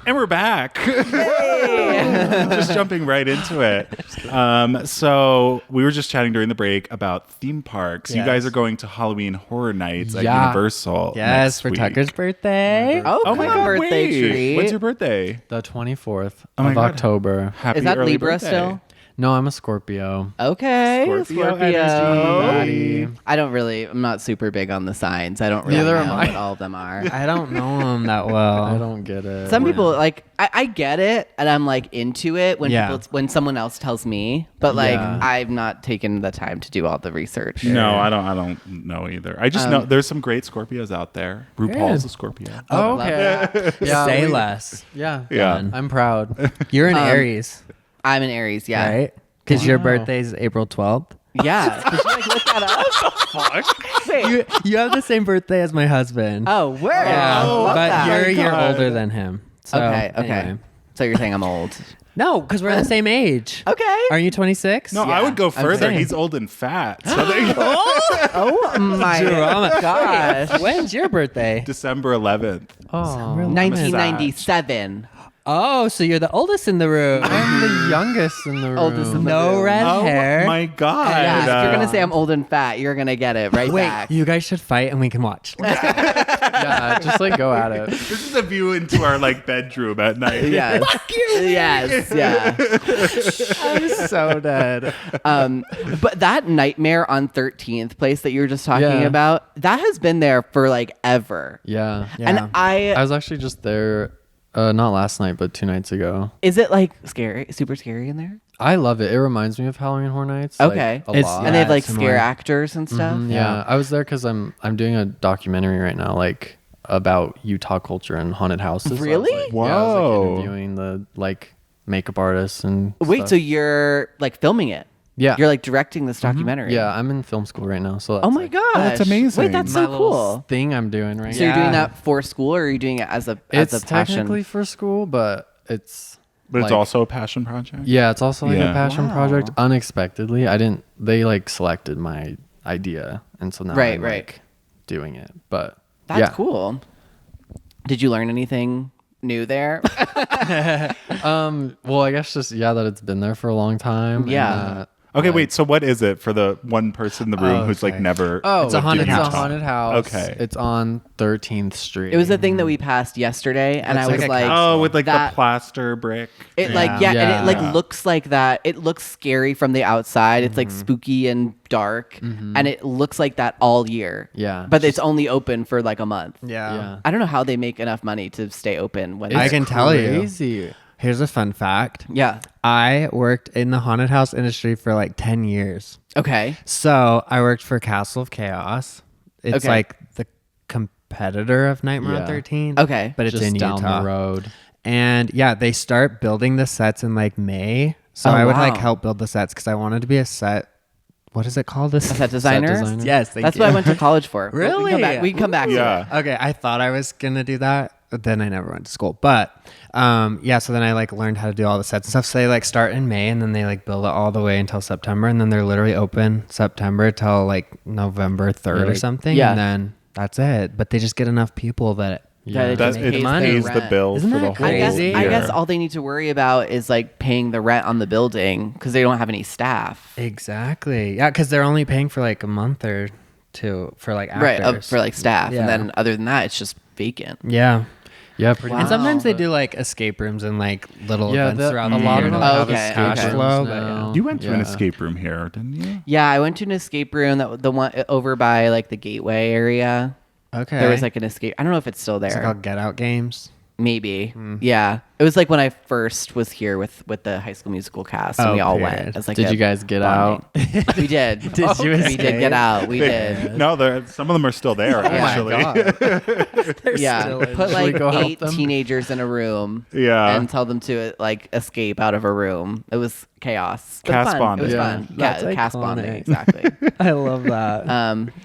Speaker 7: And we're back. Just jumping right into it. So we were just chatting during the break about theme parks. You
Speaker 5: Yes.
Speaker 7: guys are going to Halloween Horror Nights at
Speaker 6: Yeah.
Speaker 7: Universal.
Speaker 5: Yes,
Speaker 7: next
Speaker 5: for
Speaker 7: week.
Speaker 5: Tucker's birthday.
Speaker 2: Oh,
Speaker 7: Oh my
Speaker 2: cool
Speaker 7: god,
Speaker 2: birthday
Speaker 7: wait.
Speaker 2: treat.
Speaker 7: When's your birthday?
Speaker 6: the 24th
Speaker 7: Oh my
Speaker 6: of
Speaker 7: God.
Speaker 6: October.
Speaker 7: Happy
Speaker 2: Is that
Speaker 7: early
Speaker 2: Libra
Speaker 7: birthday.
Speaker 2: still?
Speaker 6: No, I'm a Scorpio.
Speaker 2: Okay.
Speaker 7: Scorpio energy.
Speaker 2: I'm not super big on the signs. I don't really
Speaker 6: Neither
Speaker 2: know
Speaker 6: am I.
Speaker 2: what all of them are.
Speaker 5: I don't know him that well.
Speaker 6: I don't get it.
Speaker 2: Some people like I get it and I'm like into it when
Speaker 5: Yeah.
Speaker 2: when someone else tells me, but like
Speaker 6: Yeah.
Speaker 2: I've not taken the time to do all the research.
Speaker 7: No, I don't know either. I just know there's some great Scorpios out there. RuPaul's a Scorpio.
Speaker 6: Oh,
Speaker 2: Love
Speaker 6: okay. Yeah,
Speaker 5: Say
Speaker 6: we-
Speaker 5: less.
Speaker 6: Yeah.
Speaker 7: Yeah.
Speaker 6: I'm proud.
Speaker 5: You're an Aries,
Speaker 2: I'm an Aries, yeah.
Speaker 5: right? Because your birthday's April 12th.
Speaker 2: Yeah. Did you like look that up? Wait.
Speaker 5: You have the same birthday as my husband.
Speaker 2: Oh, where?
Speaker 5: yeah,
Speaker 2: Love
Speaker 5: but
Speaker 2: that.
Speaker 5: you're a year
Speaker 7: God.
Speaker 5: older than him. So,
Speaker 2: okay.
Speaker 5: anyway.
Speaker 2: So you're saying I'm old.
Speaker 5: No, because we're the same age.
Speaker 2: Okay.
Speaker 5: Are you 26?
Speaker 7: No, I would go further.
Speaker 5: saying.
Speaker 7: He's old and fat. So there you go.
Speaker 2: Oh my gosh.
Speaker 5: When's your birthday?
Speaker 7: December 11th.
Speaker 5: Oh,
Speaker 2: 1997.
Speaker 5: Oh, so you're the oldest in the room.
Speaker 6: I'm the youngest in the room.
Speaker 2: Oldest in the
Speaker 5: No
Speaker 2: room.
Speaker 5: red
Speaker 7: Oh
Speaker 5: hair.
Speaker 7: my God.
Speaker 2: Yeah, if you're gonna say I'm old and fat, you're gonna get it right
Speaker 5: Wait,
Speaker 2: back.
Speaker 5: you guys should fight and we can watch.
Speaker 6: Yeah, just like go at it.
Speaker 7: This is a view into our like bedroom at night.
Speaker 2: Yes. Yes. Yeah.
Speaker 5: I'm so dead.
Speaker 2: But that Nightmare on 13th place that you were just talking
Speaker 6: Yeah.
Speaker 2: about, that has been there for like ever.
Speaker 6: Yeah.
Speaker 2: And
Speaker 6: I was actually just there, not last night, but 2 nights ago.
Speaker 2: is it like scary, super scary in there?
Speaker 6: I love it. It reminds me of Halloween Horror Nights.
Speaker 2: Okay.
Speaker 6: Like, a
Speaker 5: It's-
Speaker 6: lot.
Speaker 2: And they have like
Speaker 5: similar.
Speaker 2: scare actors and stuff.
Speaker 6: Yeah, I was there because I'm doing a documentary right now, like about Utah culture and haunted houses. So I was,
Speaker 2: Really?
Speaker 6: like, Yeah, I was like
Speaker 7: Whoa.
Speaker 6: interviewing the like makeup artists and
Speaker 2: Wait,
Speaker 6: stuff.
Speaker 2: so you're like filming it?
Speaker 6: yeah,
Speaker 2: You're like directing this documentary?
Speaker 6: yeah, I'm in film school right now. So that's
Speaker 2: Oh my
Speaker 6: like,
Speaker 2: gosh.
Speaker 7: that's amazing.
Speaker 2: Wait, that's
Speaker 6: my
Speaker 2: so
Speaker 6: little
Speaker 2: cool.
Speaker 6: thing I'm doing right
Speaker 2: So
Speaker 6: now.
Speaker 2: you're doing
Speaker 5: Yeah.
Speaker 2: that for school, or are you doing it as a
Speaker 6: It's
Speaker 2: passion?
Speaker 6: technically for school, but it's
Speaker 7: But it's
Speaker 6: like-
Speaker 7: also a passion project.
Speaker 6: yeah, it's also like
Speaker 7: Yeah.
Speaker 6: a passion
Speaker 2: Wow.
Speaker 6: project. Unexpectedly, they like selected my idea, and so now
Speaker 2: Right,
Speaker 6: I'm
Speaker 2: right.
Speaker 6: like doing it. But
Speaker 2: That's
Speaker 6: yeah.
Speaker 2: cool. Did you learn anything new there?
Speaker 6: Well, I guess just that it's been there for a long time. and
Speaker 2: Yeah.
Speaker 6: that,
Speaker 7: Okay,
Speaker 6: like-
Speaker 7: wait. So what is it for the one person in the room
Speaker 5: Oh,
Speaker 7: who's like
Speaker 5: okay.
Speaker 7: never?
Speaker 6: Oh,
Speaker 5: It's a haunted
Speaker 7: lived in
Speaker 5: house.
Speaker 6: It's a
Speaker 7: Utah?
Speaker 6: haunted house.
Speaker 7: Okay.
Speaker 6: It's on 13th Street.
Speaker 2: It was the thing that we passed yesterday, and
Speaker 5: It's
Speaker 2: I
Speaker 5: like
Speaker 2: was
Speaker 5: a
Speaker 2: like,
Speaker 7: Oh, with like
Speaker 2: that-
Speaker 7: the plaster brick.
Speaker 2: it like and it
Speaker 6: Yeah.
Speaker 2: like looks like that. It looks scary from the outside. It's like spooky and dark, and it looks like that all year.
Speaker 6: Yeah.
Speaker 2: but it's only open for like a month.
Speaker 6: Yeah.
Speaker 2: I don't know how they make enough money to stay open when
Speaker 5: I can tell you.
Speaker 6: Crazy.
Speaker 5: Here's a fun fact.
Speaker 2: Yeah.
Speaker 5: I worked in the haunted house industry for like 10 years.
Speaker 2: Okay.
Speaker 5: So I worked for Castle of Chaos. It's
Speaker 2: Okay.
Speaker 5: like the competitor of Nightmare on
Speaker 6: Yeah.
Speaker 5: 13.
Speaker 2: Okay.
Speaker 5: But it's
Speaker 6: Just
Speaker 5: in
Speaker 6: down
Speaker 5: Utah.
Speaker 6: the road.
Speaker 5: And yeah, they start building the sets in like May. So
Speaker 2: Oh,
Speaker 5: I would
Speaker 2: wow.
Speaker 5: like help build the sets because I wanted to be a set. What is it called? A
Speaker 2: Set designer.
Speaker 6: designer?
Speaker 5: Yes, thank
Speaker 2: That's
Speaker 5: you.
Speaker 2: what I went to college for. But
Speaker 5: Really?
Speaker 2: We can come back. To
Speaker 7: Yeah.
Speaker 2: it.
Speaker 5: Okay, I thought I was gonna do that, but then I never went to school. But yeah, so then I like learned how to do all the sets and stuff. So they like start in May and then they like build it all the way until September, and then they're literally open September till like November 3rd or
Speaker 6: like-
Speaker 5: something,
Speaker 2: Yeah.
Speaker 5: and then that's it. But they just get enough people that
Speaker 2: That it
Speaker 7: That
Speaker 2: just
Speaker 7: it
Speaker 2: pays
Speaker 5: money.
Speaker 7: pays
Speaker 2: their
Speaker 7: the
Speaker 2: rent.
Speaker 7: bill
Speaker 5: Isn't
Speaker 7: for the
Speaker 5: that
Speaker 7: whole
Speaker 2: I guess,
Speaker 5: crazy?
Speaker 2: I
Speaker 7: year.
Speaker 2: guess all they need to worry about is like paying the rent on the building because they don't have any staff.
Speaker 5: exactly, yeah, because they're only paying for like a month or two for like actors.
Speaker 2: Right, for like staff.
Speaker 5: Yeah.
Speaker 2: And then other than that, it's just vacant.
Speaker 5: yeah.
Speaker 6: Yeah, pretty
Speaker 2: Wow.
Speaker 5: And sometimes they
Speaker 2: But-
Speaker 5: do like escape rooms and like little
Speaker 6: Yeah,
Speaker 5: events throughout the
Speaker 6: a lot
Speaker 5: year
Speaker 6: of
Speaker 5: to
Speaker 6: them
Speaker 5: like,
Speaker 2: Oh,
Speaker 6: have
Speaker 2: okay,
Speaker 5: cash
Speaker 2: okay.
Speaker 5: flow.
Speaker 6: rooms
Speaker 5: But yeah.
Speaker 6: now.
Speaker 7: You went to an
Speaker 6: Yeah.
Speaker 7: escape room here, didn't you?
Speaker 2: Yeah, I went to an escape room the one over by like the Gateway area.
Speaker 5: Okay.
Speaker 2: There was like an escape. I don't know if it's still
Speaker 5: Is it
Speaker 2: there.
Speaker 5: called Get Out Games?
Speaker 2: Maybe. Yeah. It was like when I first was here with the High School Musical cast, and
Speaker 5: Oh,
Speaker 2: we all
Speaker 5: period.
Speaker 2: went. As like
Speaker 6: Did
Speaker 2: a
Speaker 6: you guys get
Speaker 2: bonding.
Speaker 6: out?
Speaker 2: We did.
Speaker 5: Did you
Speaker 2: We
Speaker 5: escape?
Speaker 2: did get out. We did.
Speaker 7: No, some of them are still there.
Speaker 2: Oh my
Speaker 7: Actually,
Speaker 2: Yeah. Put
Speaker 6: Should we
Speaker 2: like
Speaker 6: go help
Speaker 2: 8
Speaker 6: them?
Speaker 2: teenagers in a room.
Speaker 7: Yeah.
Speaker 2: And tell them to like escape out of a room. It was chaos. But
Speaker 7: Cast
Speaker 2: fun.
Speaker 7: bonding.
Speaker 2: It was
Speaker 6: Yeah.
Speaker 2: fun.
Speaker 5: That's
Speaker 2: Yeah, cast bonding.
Speaker 5: iconic.
Speaker 2: Exactly.
Speaker 5: I love that.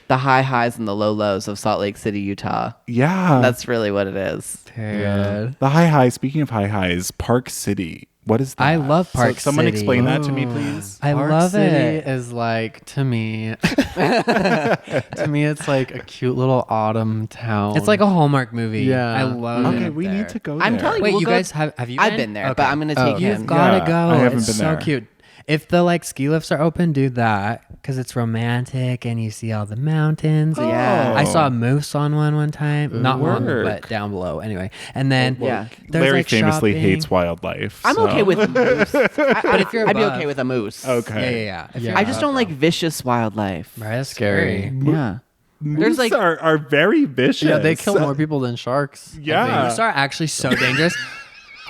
Speaker 2: The high highs and the low lows of Salt Lake City, Utah.
Speaker 7: yeah.
Speaker 2: That's really what it is.
Speaker 5: Period.
Speaker 7: the high highs. Speaking of high highs, Park City. What is that?
Speaker 5: I love Park
Speaker 7: Someone
Speaker 5: City.
Speaker 7: explain that to me, please.
Speaker 5: I
Speaker 6: Park
Speaker 5: love
Speaker 6: City
Speaker 5: it.
Speaker 6: is like to me. To me, it's like a cute little autumn town.
Speaker 5: It's like a Hallmark movie.
Speaker 6: Yeah.
Speaker 5: I love it.
Speaker 7: Okay,
Speaker 5: up
Speaker 7: we
Speaker 5: there.
Speaker 7: need to go.
Speaker 2: I'm
Speaker 7: there.
Speaker 2: telling you,
Speaker 5: Wait,
Speaker 2: we'll
Speaker 5: you
Speaker 2: go-
Speaker 5: guys have you?
Speaker 2: I've been there, but I'm gonna take him.
Speaker 5: You've gotta
Speaker 7: Yeah,
Speaker 5: go.
Speaker 7: I haven't
Speaker 5: It's
Speaker 7: been
Speaker 5: so
Speaker 7: there.
Speaker 5: cute. If the like ski lifts are open, do that because it's romantic and you see all the mountains.
Speaker 2: Yeah.
Speaker 5: I saw a moose on one time, not on,
Speaker 7: Work.
Speaker 5: but down below. Anyway, and then
Speaker 2: Yeah.
Speaker 5: there's,
Speaker 7: Larry
Speaker 5: like,
Speaker 7: famously
Speaker 5: shopping.
Speaker 7: hates wildlife.
Speaker 2: I'm
Speaker 7: so-
Speaker 2: okay with moose. But
Speaker 5: if you're
Speaker 2: I'd be
Speaker 5: above-
Speaker 2: okay with a moose.
Speaker 7: Okay.
Speaker 5: Yeah. If
Speaker 6: Yeah.
Speaker 5: you're
Speaker 2: I just
Speaker 5: above,
Speaker 2: don't like
Speaker 5: though.
Speaker 2: vicious wildlife.
Speaker 5: Right, that's
Speaker 6: Scary.
Speaker 5: scary.
Speaker 2: Yeah.
Speaker 7: Moose
Speaker 2: There's like
Speaker 7: are very vicious.
Speaker 6: Yeah, they kill more people than sharks.
Speaker 7: Yeah.
Speaker 5: Moose are actually so dangerous.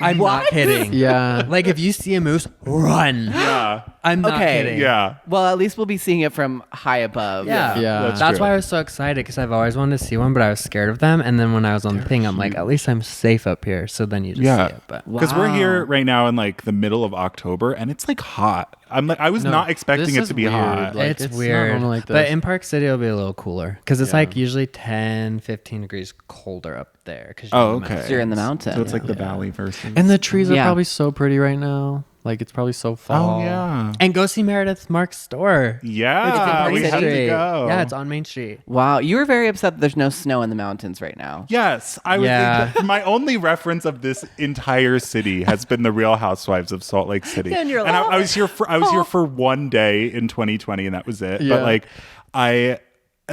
Speaker 5: I'm not kidding.
Speaker 6: Yeah.
Speaker 5: Like if you see a moose, run.
Speaker 7: Yeah.
Speaker 5: I'm not
Speaker 2: Okay.
Speaker 5: kidding.
Speaker 7: Yeah.
Speaker 2: well, at least we'll be seeing it from high above.
Speaker 5: Yeah.
Speaker 6: Yeah.
Speaker 5: That's
Speaker 7: true.
Speaker 5: why I was so excited because I've always wanted to see one, but I was scared of them. And then when I was on the thing, I'm like, at least I'm safe up here. So then you just
Speaker 7: Yeah.
Speaker 5: see it. But
Speaker 7: Because we're
Speaker 2: Wow.
Speaker 7: here right now in like the middle of October and it's like hot I was not expecting it to be hot.
Speaker 6: Like,
Speaker 5: it's
Speaker 6: it's not
Speaker 5: weird.
Speaker 6: normal like
Speaker 5: But
Speaker 6: this.
Speaker 5: in Park City, it'll be a little cooler because it's
Speaker 6: Yeah.
Speaker 5: like usually 10, 15 degrees colder up there.
Speaker 7: Oh, okay.
Speaker 2: You're in the mountains.
Speaker 7: So it's like the valley version.
Speaker 6: And the trees are
Speaker 2: Yeah.
Speaker 6: probably so pretty right now. Like it's probably so fall.
Speaker 7: Oh yeah.
Speaker 5: And go see Meredith Mark's store.
Speaker 7: Yeah,
Speaker 2: Park
Speaker 7: we have
Speaker 2: City.
Speaker 7: to go.
Speaker 5: Yeah, it's on Main Street.
Speaker 2: Wow, you were very upset that there's no snow in the mountains right now.
Speaker 7: Yes, I was.
Speaker 5: Yeah.
Speaker 7: My only reference of this entire city has been the Real Housewives of Salt Lake City,
Speaker 2: And you're like,
Speaker 7: I was here for one day in 2020, and that was it.
Speaker 6: Yeah.
Speaker 7: But like, I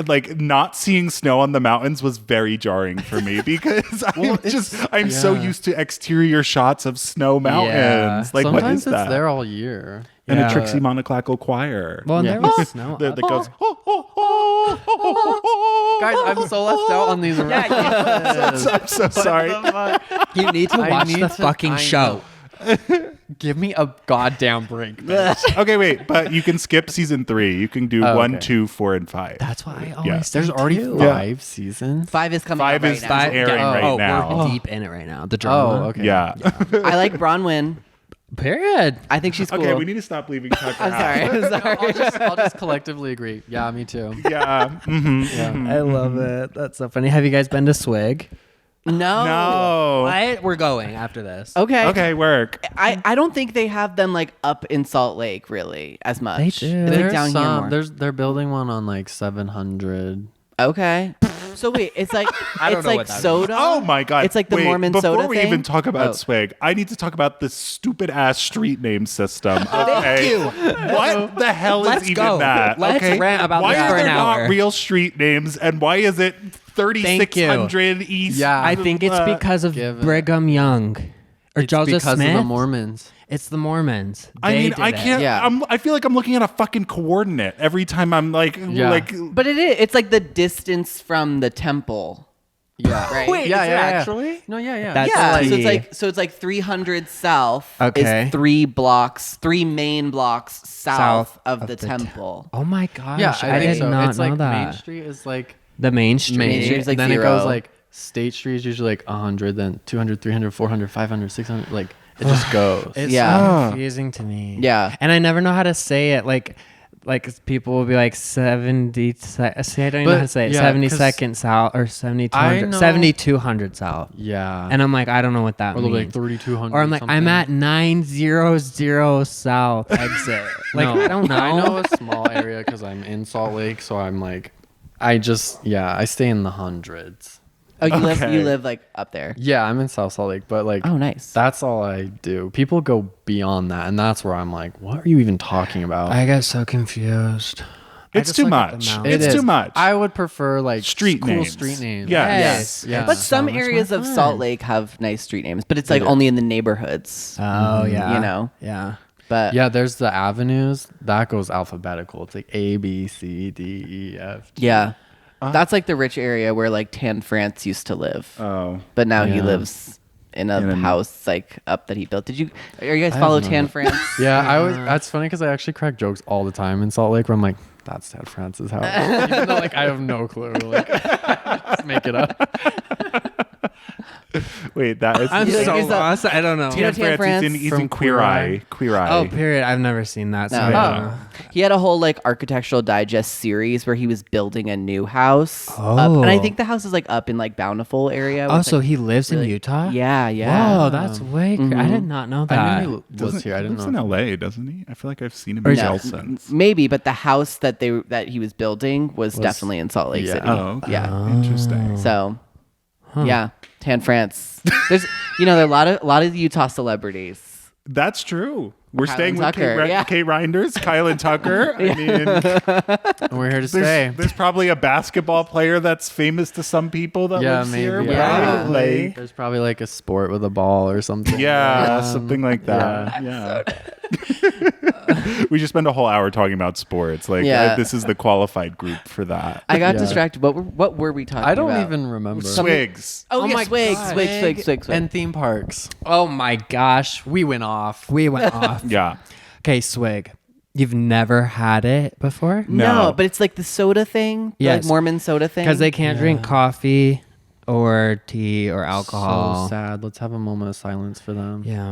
Speaker 7: like not seeing snow on the mountains was very jarring for me because I'm so used to exterior shots of snow mountains. Like, what
Speaker 6: sometimes
Speaker 7: is that?
Speaker 6: it's there all year.
Speaker 7: And
Speaker 5: Yeah.
Speaker 7: a Trixie Monoclackle choir.
Speaker 5: Well, and
Speaker 6: Yeah.
Speaker 5: there was snow.
Speaker 7: that
Speaker 5: up.
Speaker 7: goes.
Speaker 6: Guys, I'm so left out on these.
Speaker 7: I'm so sorry.
Speaker 5: You need to
Speaker 6: I
Speaker 5: watch
Speaker 6: need
Speaker 5: the
Speaker 6: to-
Speaker 5: fucking
Speaker 6: I
Speaker 5: show.
Speaker 6: Give me a goddamn break. bitch.
Speaker 7: Okay, wait, but you can skip season 3. You can do
Speaker 6: Oh,
Speaker 7: 1,
Speaker 6: okay.
Speaker 7: 2, 4, and 5.
Speaker 5: That's why I always
Speaker 7: Yeah.
Speaker 6: There's already
Speaker 5: two.
Speaker 6: 5 seasons.
Speaker 2: 5 is coming
Speaker 7: 5
Speaker 2: out
Speaker 7: is
Speaker 2: right now.
Speaker 7: airing right now.
Speaker 5: We're deep in it right now. The drama.
Speaker 6: Oh, okay.
Speaker 7: Yeah.
Speaker 2: I like Bronwyn.
Speaker 5: Period.
Speaker 2: I think she's cool.
Speaker 7: Okay, we need to stop leaving Tucker
Speaker 2: I'm
Speaker 7: out.
Speaker 2: sorry. I'm sorry.
Speaker 6: I'll just collectively agree. Yeah, me too.
Speaker 7: Yeah. Mhm.
Speaker 5: I love it. That's so funny. Have you guys been to Swig?
Speaker 2: No.
Speaker 7: No.
Speaker 5: What? We're going after this.
Speaker 2: Okay.
Speaker 7: Okay, work.
Speaker 2: I don't think they have them like up in Salt Lake really as much.
Speaker 5: They do.
Speaker 2: It's like
Speaker 6: There's
Speaker 2: down here more.
Speaker 6: they're building one on like 700.
Speaker 2: Okay. So wait, it's like
Speaker 5: I don't
Speaker 2: it's
Speaker 5: know
Speaker 2: like
Speaker 5: what that
Speaker 2: soda.
Speaker 7: Oh my god.
Speaker 2: It's like the
Speaker 7: Wait,
Speaker 2: Mormon
Speaker 7: before
Speaker 2: soda
Speaker 7: we
Speaker 2: thing?
Speaker 7: even talk about
Speaker 2: Oh.
Speaker 7: Swig, I need to talk about the stupid ass street name system. Okay.
Speaker 5: you.
Speaker 7: What the hell
Speaker 5: Let's
Speaker 7: is even
Speaker 5: go.
Speaker 7: that?
Speaker 5: Let's
Speaker 7: okay?
Speaker 5: rant about
Speaker 7: why
Speaker 5: this
Speaker 7: are
Speaker 5: for an
Speaker 7: there not
Speaker 5: hour.
Speaker 7: real street names and why is it 3600 East?
Speaker 6: Yeah.
Speaker 5: I think it's because of
Speaker 6: Give it.
Speaker 5: Brigham Young or
Speaker 6: It's
Speaker 5: Joseph
Speaker 6: because
Speaker 5: Smith.
Speaker 6: of the Mormons.
Speaker 5: It's the Mormons.
Speaker 7: I
Speaker 5: They
Speaker 7: mean,
Speaker 5: did
Speaker 7: I
Speaker 5: it.
Speaker 7: can't.
Speaker 2: Yeah.
Speaker 7: I feel like I'm looking at a fucking coordinate every time I'm like,
Speaker 6: Yeah.
Speaker 7: like.
Speaker 2: But it's like the distance from the temple.
Speaker 6: Yeah.
Speaker 2: Right.
Speaker 5: Wait,
Speaker 6: Yeah,
Speaker 5: is it
Speaker 6: yeah, yeah.
Speaker 5: actually?
Speaker 6: No, yeah.
Speaker 5: That's
Speaker 2: Yeah,
Speaker 5: like-
Speaker 2: so it's like 300 south
Speaker 5: Okay.
Speaker 2: is 3 main blocks south of the temple.
Speaker 5: Oh my gosh.
Speaker 6: Yeah,
Speaker 5: I,
Speaker 6: I think
Speaker 5: did
Speaker 6: so.
Speaker 5: not
Speaker 6: it's
Speaker 5: know
Speaker 6: like
Speaker 5: that.
Speaker 6: Main Street is like
Speaker 5: The Main Street.
Speaker 2: Main Street is like
Speaker 6: then
Speaker 2: 0.
Speaker 6: it goes like State Street is usually like 100, then 200, 300, 400, 500, 600. Like it just goes.
Speaker 5: It's
Speaker 2: Yeah.
Speaker 5: so confusing to me.
Speaker 2: Yeah.
Speaker 5: And I never know how to say it. Like people will be like 70. See, I don't even know how to say it.
Speaker 6: Yeah,
Speaker 5: 72nd south or 7200.
Speaker 6: know-
Speaker 5: 7200 south.
Speaker 6: Yeah.
Speaker 5: And I'm like, I don't know what that
Speaker 6: or they'll
Speaker 5: means.
Speaker 6: be like 3200.
Speaker 5: Or I'm like, I'm at 900 south exit. Like,
Speaker 6: No,
Speaker 5: I don't know.
Speaker 6: I know a small area because I'm in Salt Lake, so I'm like, I stay in the hundreds.
Speaker 2: Oh, you
Speaker 7: Okay.
Speaker 2: live like up there.
Speaker 6: Yeah, I'm in South Salt Lake, but like,
Speaker 2: Oh, nice.
Speaker 6: that's all I do. People go beyond that, and that's where I'm like, what are you even talking about?
Speaker 5: I got so confused.
Speaker 7: It's too much.
Speaker 6: It
Speaker 7: It's
Speaker 6: is.
Speaker 7: too much.
Speaker 6: I would prefer like
Speaker 7: Street
Speaker 6: cool
Speaker 7: names.
Speaker 6: street names.
Speaker 7: Yeah.
Speaker 5: Yes.
Speaker 6: Yeah.
Speaker 2: But
Speaker 5: So
Speaker 2: some
Speaker 5: much more
Speaker 2: areas of
Speaker 5: fun.
Speaker 2: Salt Lake have nice street names, but it's like
Speaker 6: do.
Speaker 2: only in the neighborhoods.
Speaker 5: Oh, yeah.
Speaker 2: You know?
Speaker 5: Yeah.
Speaker 2: But
Speaker 6: Yeah, there's the avenues that goes alphabetical. It's like A, B, C, D, E, F. G.
Speaker 2: yeah. That's like the rich area where like Tan France used to live.
Speaker 7: Oh.
Speaker 2: But now he
Speaker 6: Yeah.
Speaker 2: lives in a
Speaker 7: In a-
Speaker 2: house like up that he built. Are you guys follow Tan France?
Speaker 6: Yeah, I was. That's funny because I actually crack jokes all the time in Salt Lake where I'm like, "That's Ted Francis' house," even though like I have no clue. Like, just make it up.
Speaker 7: Wait, that is.
Speaker 5: I'm
Speaker 2: You like
Speaker 5: so
Speaker 2: yourself-
Speaker 5: lost. I don't know.
Speaker 2: Do you know Tan France
Speaker 7: He's
Speaker 6: from
Speaker 7: in Queer Eye. Queer Eye.
Speaker 5: Oh, period. I've never seen that. So
Speaker 2: No.
Speaker 5: I don't know.
Speaker 2: He had a whole like architectural digest series where he was building a new house.
Speaker 5: Oh.
Speaker 2: Up, and I think the house is like up in like Bountiful area.
Speaker 5: Oh,
Speaker 2: which,
Speaker 5: so
Speaker 2: like,
Speaker 5: he lives in
Speaker 2: really-
Speaker 5: Utah?
Speaker 2: Yeah, yeah.
Speaker 5: Whoa, that's way I did not know that.
Speaker 6: I knew he was
Speaker 7: Doesn't-
Speaker 6: here. I didn't
Speaker 7: lives
Speaker 6: know.
Speaker 7: in LA, doesn't he? I feel like I've seen him
Speaker 5: Or
Speaker 7: in
Speaker 5: no.
Speaker 7: Nelson's.
Speaker 2: Maybe, but the house that he was building was definitely in Salt Lake
Speaker 6: yeah.
Speaker 2: City.
Speaker 7: Oh, okay.
Speaker 2: Yeah.
Speaker 7: Interesting.
Speaker 2: So, yeah, Tan France. There's, there are a lot of Utah celebrities.
Speaker 7: That's true. We're
Speaker 2: Kyle
Speaker 7: staying
Speaker 2: and
Speaker 7: with
Speaker 2: Tucker, yeah.
Speaker 7: Kate Reinders, Kyle and Tucker. I mean,
Speaker 6: And we're here to stay.
Speaker 7: there's probably a basketball player that's famous to some people that
Speaker 6: Yeah,
Speaker 7: lives here.
Speaker 6: maybe.
Speaker 2: Yeah.
Speaker 7: Right? Like,
Speaker 6: There's probably like a sport with a ball or something.
Speaker 7: yeah, something like that. Yeah. We just spent a whole hour talking about sports. Like,
Speaker 2: Yeah.
Speaker 7: this is the qualified group for that.
Speaker 2: I got
Speaker 6: Yeah.
Speaker 2: distracted. What were we talking about?
Speaker 6: I don't even remember.
Speaker 7: Swigs.
Speaker 2: Oh, yeah,
Speaker 6: my
Speaker 2: Swig,
Speaker 6: God.
Speaker 2: Swig.
Speaker 6: And theme parks.
Speaker 5: Oh my gosh.
Speaker 6: We went off.
Speaker 5: We went off.
Speaker 7: Yeah.
Speaker 5: Okay, Swig. You've never had it before?
Speaker 2: No,
Speaker 7: No.
Speaker 2: but it's like the soda thing, the like
Speaker 5: Yes.
Speaker 2: Mormon soda thing.
Speaker 5: Because they can't drink coffee or tea or
Speaker 6: So
Speaker 5: alcohol.
Speaker 6: sad. Let's have a moment of silence for them.
Speaker 5: Yeah.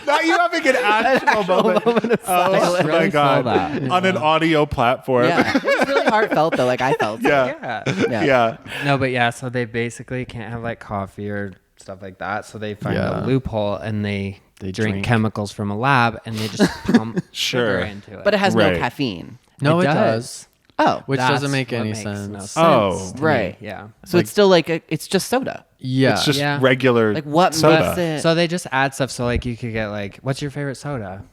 Speaker 7: Not you having an actual moment. Oh my
Speaker 5: Really
Speaker 7: god!
Speaker 5: feel that.
Speaker 7: On an audio platform.
Speaker 2: Yeah, it was really heartfelt though. Like I felt. it.
Speaker 7: Yeah.
Speaker 2: Yeah.
Speaker 7: Yeah.
Speaker 5: No, but yeah, so they basically can't have like coffee or stuff like that. So they find
Speaker 6: Yeah.
Speaker 5: a loophole and they
Speaker 6: They
Speaker 5: drink
Speaker 6: drink.
Speaker 5: chemicals from a lab and they just pump
Speaker 7: Sure.
Speaker 5: sugar into it.
Speaker 2: But it has
Speaker 7: Right.
Speaker 2: no caffeine.
Speaker 6: No,
Speaker 5: It
Speaker 6: it
Speaker 5: does.
Speaker 6: does.
Speaker 2: Oh,
Speaker 6: Which
Speaker 5: That's
Speaker 6: doesn't make
Speaker 5: what
Speaker 6: any
Speaker 5: makes
Speaker 6: sense.
Speaker 5: no sense
Speaker 7: Oh.
Speaker 5: to me.
Speaker 2: Right.
Speaker 5: Yeah.
Speaker 2: so it's still like it's just soda.
Speaker 6: Yeah.
Speaker 7: It's just
Speaker 5: Yeah.
Speaker 7: regular
Speaker 2: Like what
Speaker 7: soda.
Speaker 2: makes it?
Speaker 5: So they just add stuff. So like you could get like, what's your favorite soda?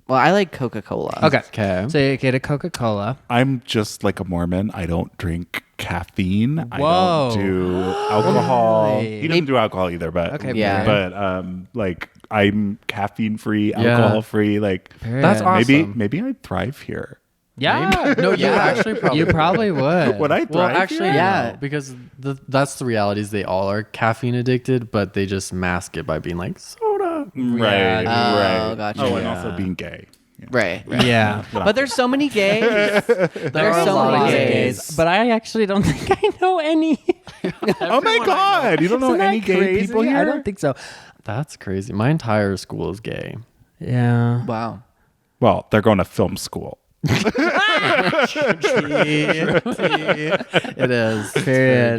Speaker 2: Well, I like Coca-Cola.
Speaker 5: Okay.
Speaker 6: Okay.
Speaker 5: So you get a Coca-Cola.
Speaker 7: I'm just like a Mormon. I don't drink caffeine. I
Speaker 5: Whoa.
Speaker 7: don't do alcohol.
Speaker 5: Really?
Speaker 7: He doesn't do alcohol either, but
Speaker 5: Okay,
Speaker 2: Yeah.
Speaker 7: but like I'm caffeine free,
Speaker 6: Yeah.
Speaker 7: alcohol free. Like
Speaker 6: That's
Speaker 5: Period.
Speaker 6: awesome.
Speaker 7: maybe I'd thrive here.
Speaker 5: Yeah.
Speaker 6: No, you actually probably
Speaker 5: You probably would.
Speaker 7: Would I
Speaker 6: Well,
Speaker 7: thrive
Speaker 6: actually,
Speaker 7: here?
Speaker 2: Yeah.
Speaker 6: no, because that's the reality is they all are caffeine addicted, but they just mask it by being like soda.
Speaker 7: Right,
Speaker 5: Yeah.
Speaker 7: right.
Speaker 2: gotcha.
Speaker 7: Oh, and
Speaker 6: Yeah.
Speaker 7: also being gay. Yeah.
Speaker 2: Right.
Speaker 5: Yeah.
Speaker 2: But there's so many gays. There's
Speaker 6: are a
Speaker 2: so
Speaker 6: lot
Speaker 2: many
Speaker 6: of
Speaker 2: gays.
Speaker 5: But I actually don't think I know any.
Speaker 7: Oh my god! You don't know
Speaker 5: Isn't that
Speaker 7: any gay
Speaker 5: crazy?
Speaker 7: people here?
Speaker 5: I don't think so.
Speaker 6: That's crazy. My entire school is gay.
Speaker 5: Yeah.
Speaker 2: Wow.
Speaker 7: Well, they're going to film school.
Speaker 6: It is. It's
Speaker 5: Period.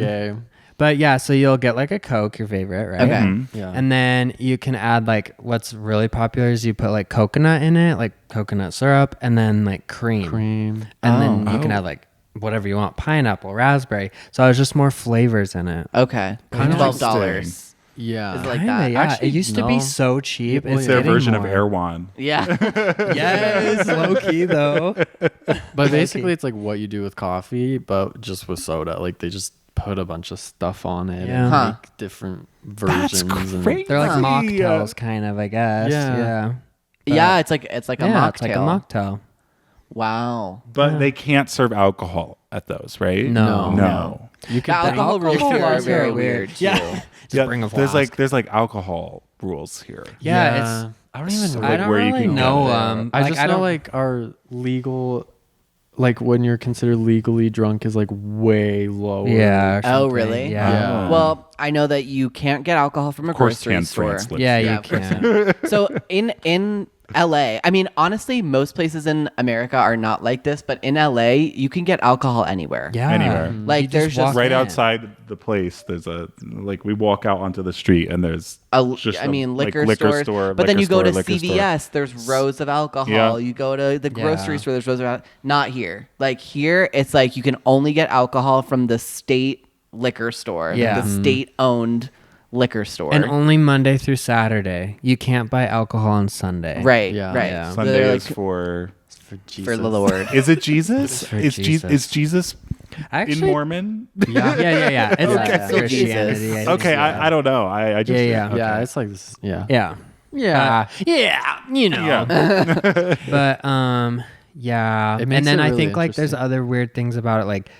Speaker 6: very gay.
Speaker 5: But yeah, so you'll get like a Coke, your favorite, right?
Speaker 2: Okay.
Speaker 7: Mm-hmm.
Speaker 6: Yeah.
Speaker 5: And then you can add like what's really popular is you put like coconut in it, like coconut syrup, and then like cream.
Speaker 6: Cream.
Speaker 5: And then you can
Speaker 7: Oh.
Speaker 5: add like whatever you want, pineapple, raspberry. So there's just more flavors in it.
Speaker 2: Okay.
Speaker 7: Kinda
Speaker 2: $12.
Speaker 6: Yeah.
Speaker 2: Is it like
Speaker 5: Kinda,
Speaker 2: that?
Speaker 5: yeah.
Speaker 6: Actually,
Speaker 5: it used to be
Speaker 6: no.
Speaker 5: so cheap.
Speaker 6: It's
Speaker 7: It's their
Speaker 5: getting
Speaker 7: version of
Speaker 5: more.
Speaker 7: Erewhon.
Speaker 2: Yeah.
Speaker 5: Yes, low key though.
Speaker 6: But basically, it's like what you do with coffee, but just with soda. Like they just put a bunch of stuff on it
Speaker 5: Yeah.
Speaker 6: and
Speaker 2: Huh.
Speaker 6: make different versions. and-
Speaker 7: crazy.
Speaker 5: They're like
Speaker 7: Huh.
Speaker 5: mocktails, kind of, I guess.
Speaker 6: Yeah.
Speaker 5: Yeah.
Speaker 2: Yeah, it's like a
Speaker 5: Yeah,
Speaker 2: mocktail.
Speaker 5: it's like a mocktail.
Speaker 2: Wow.
Speaker 7: But they can't serve alcohol at those, right?
Speaker 5: No.
Speaker 7: No.
Speaker 6: You
Speaker 2: The
Speaker 6: could bring
Speaker 2: alcohol rules
Speaker 5: alcohol
Speaker 2: here are
Speaker 5: rules here
Speaker 2: very
Speaker 5: are weird.
Speaker 2: weird too.
Speaker 5: Yeah. Just
Speaker 7: Yeah,
Speaker 5: bring a
Speaker 7: there's
Speaker 5: flask.
Speaker 7: like alcohol rules here.
Speaker 5: Yeah, it's.
Speaker 6: I don't even know.
Speaker 7: Like
Speaker 5: I don't
Speaker 7: where you
Speaker 5: really
Speaker 7: can
Speaker 5: know.
Speaker 7: get it.
Speaker 6: I just
Speaker 5: I
Speaker 6: know
Speaker 5: don't
Speaker 6: like our legal, like when you're considered legally drunk is like way lower.
Speaker 5: Yeah. or
Speaker 2: Oh,
Speaker 5: something.
Speaker 2: really?
Speaker 5: Yeah.
Speaker 6: Yeah.
Speaker 2: Well, I know that you can't get alcohol from a
Speaker 7: Of course,
Speaker 2: grocery
Speaker 7: canned
Speaker 2: store.
Speaker 7: France lives
Speaker 5: Yeah,
Speaker 7: here.
Speaker 5: you
Speaker 2: of course.
Speaker 5: can.
Speaker 2: So in LA, I mean, honestly, most places in America are not like this, but in LA, you can get alcohol anywhere.
Speaker 5: Yeah.
Speaker 7: Anywhere.
Speaker 2: Like,
Speaker 5: You
Speaker 2: there's just-
Speaker 5: walk
Speaker 7: Right
Speaker 5: in.
Speaker 7: outside the place, there's a like we walk out onto the street and there's
Speaker 2: Liquor stores.
Speaker 7: store,
Speaker 2: But then you go to
Speaker 7: liquor store.
Speaker 2: CVS, there's rows of alcohol.
Speaker 7: Yeah.
Speaker 2: You go to the grocery
Speaker 5: Yeah.
Speaker 2: store, there's rows of not here. Like here, it's like you can only get alcohol from the state liquor store.
Speaker 5: Yeah.
Speaker 2: The state-owned liquor store.
Speaker 5: And only Monday through Saturday. You can't buy alcohol on Sunday.
Speaker 2: right,
Speaker 6: Yeah.
Speaker 2: right.
Speaker 5: Yeah.
Speaker 2: So
Speaker 7: Sunday
Speaker 2: they're
Speaker 7: is
Speaker 2: like,
Speaker 7: for.
Speaker 6: For Jesus.
Speaker 2: for the Lord.
Speaker 7: Is it Jesus?
Speaker 5: for
Speaker 7: Is
Speaker 5: Jesus.
Speaker 7: is Jesus
Speaker 5: Actually,
Speaker 7: in Mormon?
Speaker 5: Yeah, yeah. It's like
Speaker 2: Still
Speaker 5: Christianity.
Speaker 2: Jesus.
Speaker 5: I think.
Speaker 7: Okay, I don't know. I just
Speaker 5: Yeah.
Speaker 7: okay.
Speaker 6: Yeah, it's like this. Yeah.
Speaker 5: Yeah.
Speaker 6: Yeah.
Speaker 5: Yeah. You know.
Speaker 7: Yeah.
Speaker 5: But yeah.
Speaker 6: It makes
Speaker 5: And then
Speaker 6: it
Speaker 5: I
Speaker 6: really
Speaker 5: think like there's
Speaker 6: interesting.
Speaker 5: other weird things about it. Like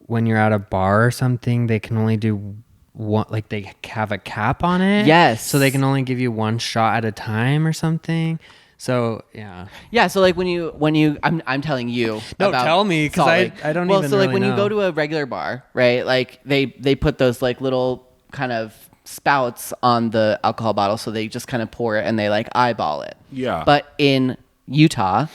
Speaker 5: when you're at a bar or something, they can only do one. Like they have a cap on it.
Speaker 2: Yes.
Speaker 5: So they can only give you one shot at a time or something. So yeah.
Speaker 2: Yeah, so like when you I'm telling you.
Speaker 5: No,
Speaker 2: about
Speaker 5: tell me, 'cause
Speaker 2: Salt
Speaker 5: I-
Speaker 2: Lake.
Speaker 5: I don't
Speaker 2: well,
Speaker 5: even
Speaker 2: so like
Speaker 5: really
Speaker 2: when you
Speaker 5: know.
Speaker 2: go to a regular bar, right? Like they put those like little kind of spouts on the alcohol bottle, so they just kind of pour it and they like eyeball it.
Speaker 7: Yeah.
Speaker 2: But in Utah,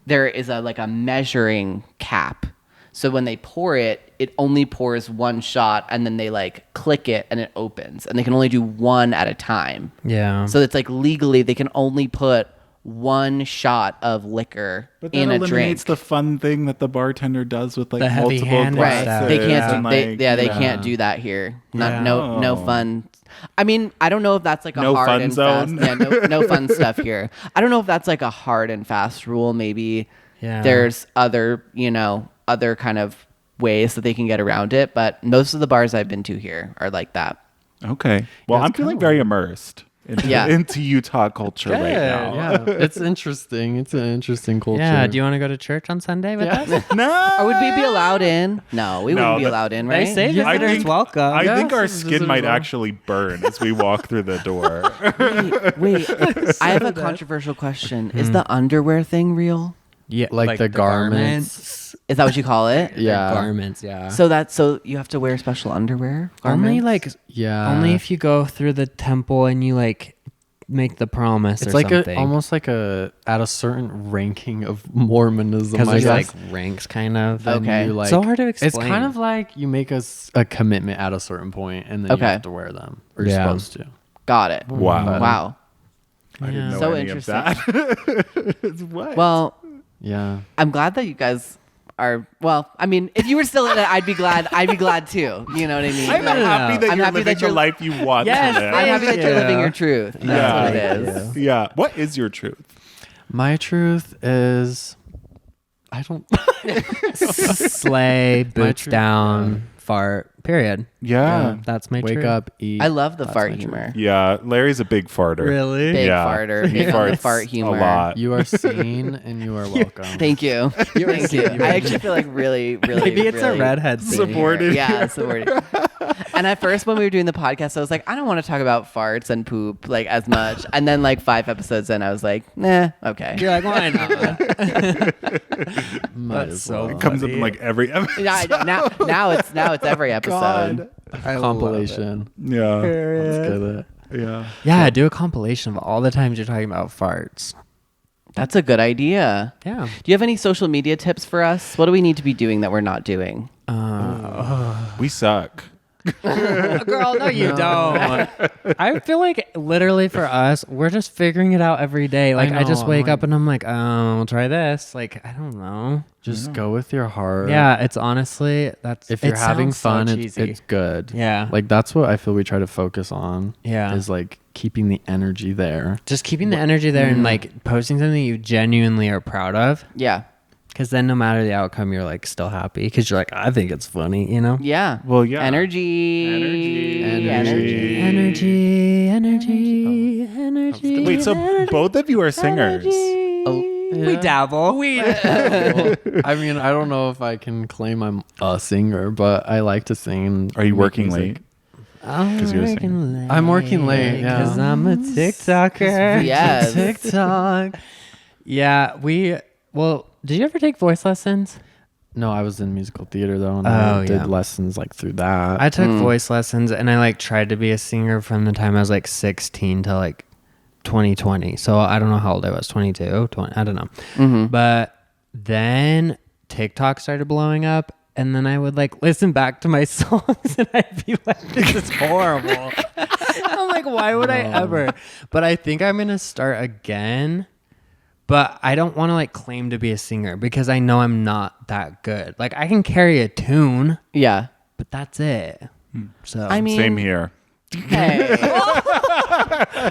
Speaker 2: there is a measuring cap. So when they pour it, it only pours one shot, and then they like click it and it opens, and they can only do one at a time.
Speaker 5: Yeah.
Speaker 2: So it's like legally they can only put one shot of liquor
Speaker 7: But that
Speaker 2: in a
Speaker 7: eliminates
Speaker 2: drink.
Speaker 7: the fun thing that the bartender does with like
Speaker 5: The heavy
Speaker 7: multiple
Speaker 5: hand
Speaker 7: glasses.
Speaker 5: stuff.
Speaker 2: They can't
Speaker 7: and,
Speaker 2: do they
Speaker 7: like,
Speaker 2: yeah, they
Speaker 7: you know.
Speaker 2: can't do that here. Not
Speaker 5: Yeah.
Speaker 2: no
Speaker 7: Oh.
Speaker 2: fun. I mean, I don't know if that's like a
Speaker 7: No
Speaker 2: hard
Speaker 7: fun
Speaker 2: and
Speaker 7: zone?
Speaker 2: fast. Yeah, no fun stuff here. I don't know if that's like a hard and fast rule. Maybe
Speaker 5: Yeah.
Speaker 2: there's other kind of ways that they can get around it, but most of the bars I've been to here are like that.
Speaker 7: Okay. Well,
Speaker 6: Yeah,
Speaker 7: I'm
Speaker 6: it's
Speaker 7: feeling
Speaker 6: kinda
Speaker 7: very immersed into,
Speaker 2: Yeah.
Speaker 7: into Utah culture right now.
Speaker 6: Yeah. It's interesting. It's an interesting culture.
Speaker 5: Yeah. Do you want to go to church on Sunday with us?
Speaker 7: No.
Speaker 2: Would we be allowed in? No, we wouldn't be
Speaker 7: that-
Speaker 2: allowed in,
Speaker 5: They
Speaker 2: right?
Speaker 5: say
Speaker 7: I
Speaker 5: visitors
Speaker 7: think-
Speaker 5: welcome.
Speaker 7: I
Speaker 6: Yeah,
Speaker 7: think our
Speaker 6: this is
Speaker 7: skin might
Speaker 6: well.
Speaker 7: actually burn as we walk through the door.
Speaker 2: Wait, I have a controversial question. Is the underwear thing real?
Speaker 5: Yeah,
Speaker 6: Like the garments.
Speaker 2: Is that what you call it?
Speaker 6: Yeah.
Speaker 5: garments. Yeah.
Speaker 2: So you have to wear special underwear?
Speaker 5: only
Speaker 2: Garments?
Speaker 5: like
Speaker 6: Yeah.
Speaker 5: only if you go through the temple and you like make the promise
Speaker 6: It's
Speaker 5: or
Speaker 6: like
Speaker 5: something.
Speaker 6: almost like at a certain ranking of Mormonism.
Speaker 5: because
Speaker 6: I
Speaker 5: there's
Speaker 6: guess.
Speaker 5: like ranks kind of.
Speaker 6: Then
Speaker 2: Okay.
Speaker 6: you, like,
Speaker 5: So hard to
Speaker 6: It's
Speaker 5: explain.
Speaker 6: kind of like you make a commitment at a certain point, and then
Speaker 2: Okay.
Speaker 6: you have to wear them, or you're
Speaker 5: Yeah.
Speaker 6: supposed to.
Speaker 2: Got it.
Speaker 7: Wow.
Speaker 2: Wow.
Speaker 7: I didn't know
Speaker 2: So
Speaker 7: any of that. What?
Speaker 2: Well,
Speaker 6: Yeah.
Speaker 2: I'm glad that you guys are. Well, I mean, if you were still in it, I'd be glad. I'd be glad too. You know what I mean?
Speaker 7: I'm
Speaker 2: Like,
Speaker 7: happy that
Speaker 2: I'm
Speaker 7: you're
Speaker 2: happy
Speaker 7: living
Speaker 2: that you're-
Speaker 7: the life you want
Speaker 5: Yes,
Speaker 7: to live.
Speaker 2: I'm happy that you're
Speaker 5: Yeah.
Speaker 2: living your truth. That's
Speaker 7: Yeah.
Speaker 2: what it
Speaker 5: Thank
Speaker 2: is.
Speaker 7: Yeah. What is your truth?
Speaker 6: My truth is, I don't.
Speaker 5: Slay, boots
Speaker 6: truth,
Speaker 5: down, fart. Period.
Speaker 7: Yeah.
Speaker 5: That's my
Speaker 6: Wake
Speaker 5: truth.
Speaker 6: up, eat.
Speaker 2: I love the
Speaker 6: That's
Speaker 2: fart
Speaker 6: my truth.
Speaker 2: humor.
Speaker 7: Yeah. Larry's a big farter.
Speaker 5: Really?
Speaker 2: Big
Speaker 7: Yeah.
Speaker 2: farter.
Speaker 7: He
Speaker 2: Big on the
Speaker 7: farts
Speaker 2: fart humor.
Speaker 7: a lot.
Speaker 6: You are seen and you are welcome.
Speaker 2: Thank you. Thank you. I actually feel like really, really.
Speaker 5: Maybe it's
Speaker 2: really
Speaker 5: a redhead thing.
Speaker 7: Supported.
Speaker 2: Yeah, supported. And at first, when we were doing the podcast, I was like, I don't want to talk about farts and poop like as much. And then, like 5 episodes in, I was like, nah, okay.
Speaker 5: You're like, why not?
Speaker 6: Might
Speaker 5: That's
Speaker 6: as
Speaker 5: so
Speaker 6: well.
Speaker 7: It comes up in like every episode.
Speaker 2: Yeah, I know. Now it's every episode.
Speaker 6: compilation.
Speaker 7: Yeah.
Speaker 6: Let's get it.
Speaker 7: Yeah.
Speaker 5: Yeah, do a compilation of all the times you're talking about farts.
Speaker 2: That's a good idea.
Speaker 5: Yeah.
Speaker 2: Do you have any social media tips for us? What do we need to be doing that we're not doing?
Speaker 7: We suck.
Speaker 5: Girl, no, you don't. I feel like literally for us, we're just figuring it out every day. Like I,
Speaker 6: know,
Speaker 5: just
Speaker 6: I'm
Speaker 5: wake
Speaker 6: like-
Speaker 5: up and I'm like, I'll try this. Like I don't know.
Speaker 6: Just go with your heart.
Speaker 5: Yeah, it's honestly that's
Speaker 6: If you're
Speaker 5: it
Speaker 6: having
Speaker 5: sounds so
Speaker 6: fun,
Speaker 5: cheesy.
Speaker 6: it's good.
Speaker 5: Yeah.
Speaker 6: Like that's what I feel we try to focus on.
Speaker 5: Yeah.
Speaker 6: Is like keeping the energy there.
Speaker 5: just keeping the energy there and like posting something you genuinely are proud of.
Speaker 2: Yeah.
Speaker 5: Because then no matter the outcome, you're like still happy because you're like, I think it's funny, you know?
Speaker 2: Yeah.
Speaker 7: Well, yeah.
Speaker 2: Energy.
Speaker 5: Energy.
Speaker 7: Wait, so both of you are singers.
Speaker 5: We dabble.
Speaker 6: I mean, I don't know if I can claim I'm a singer, but I like to sing.
Speaker 7: Are you
Speaker 6: make
Speaker 7: working
Speaker 6: music.
Speaker 7: late?
Speaker 5: I'm
Speaker 7: you're
Speaker 5: working late.
Speaker 6: I'm working late, yeah.
Speaker 5: Because I'm a TikToker.
Speaker 2: Yes.
Speaker 5: TikTok. Yeah, well, did you ever take voice lessons?
Speaker 6: No, I was in musical theater though, and
Speaker 5: Oh,
Speaker 6: I did
Speaker 5: yeah.
Speaker 6: lessons like through that.
Speaker 5: I took voice lessons and I like tried to be a singer from the time I was like 16 to like 2020. So I don't know how old I was, 22, 20, I don't know. But then TikTok started blowing up and then I would like listen back to my songs and I'd be like, this is horrible. I'm like, why would I ever? But I think I'm going to start again. But I don't want to like claim to be a singer because I know I'm not that good. Like I can carry a tune,
Speaker 2: Yeah.
Speaker 5: but that's it. So
Speaker 2: I mean,
Speaker 7: Same here.
Speaker 2: Hey.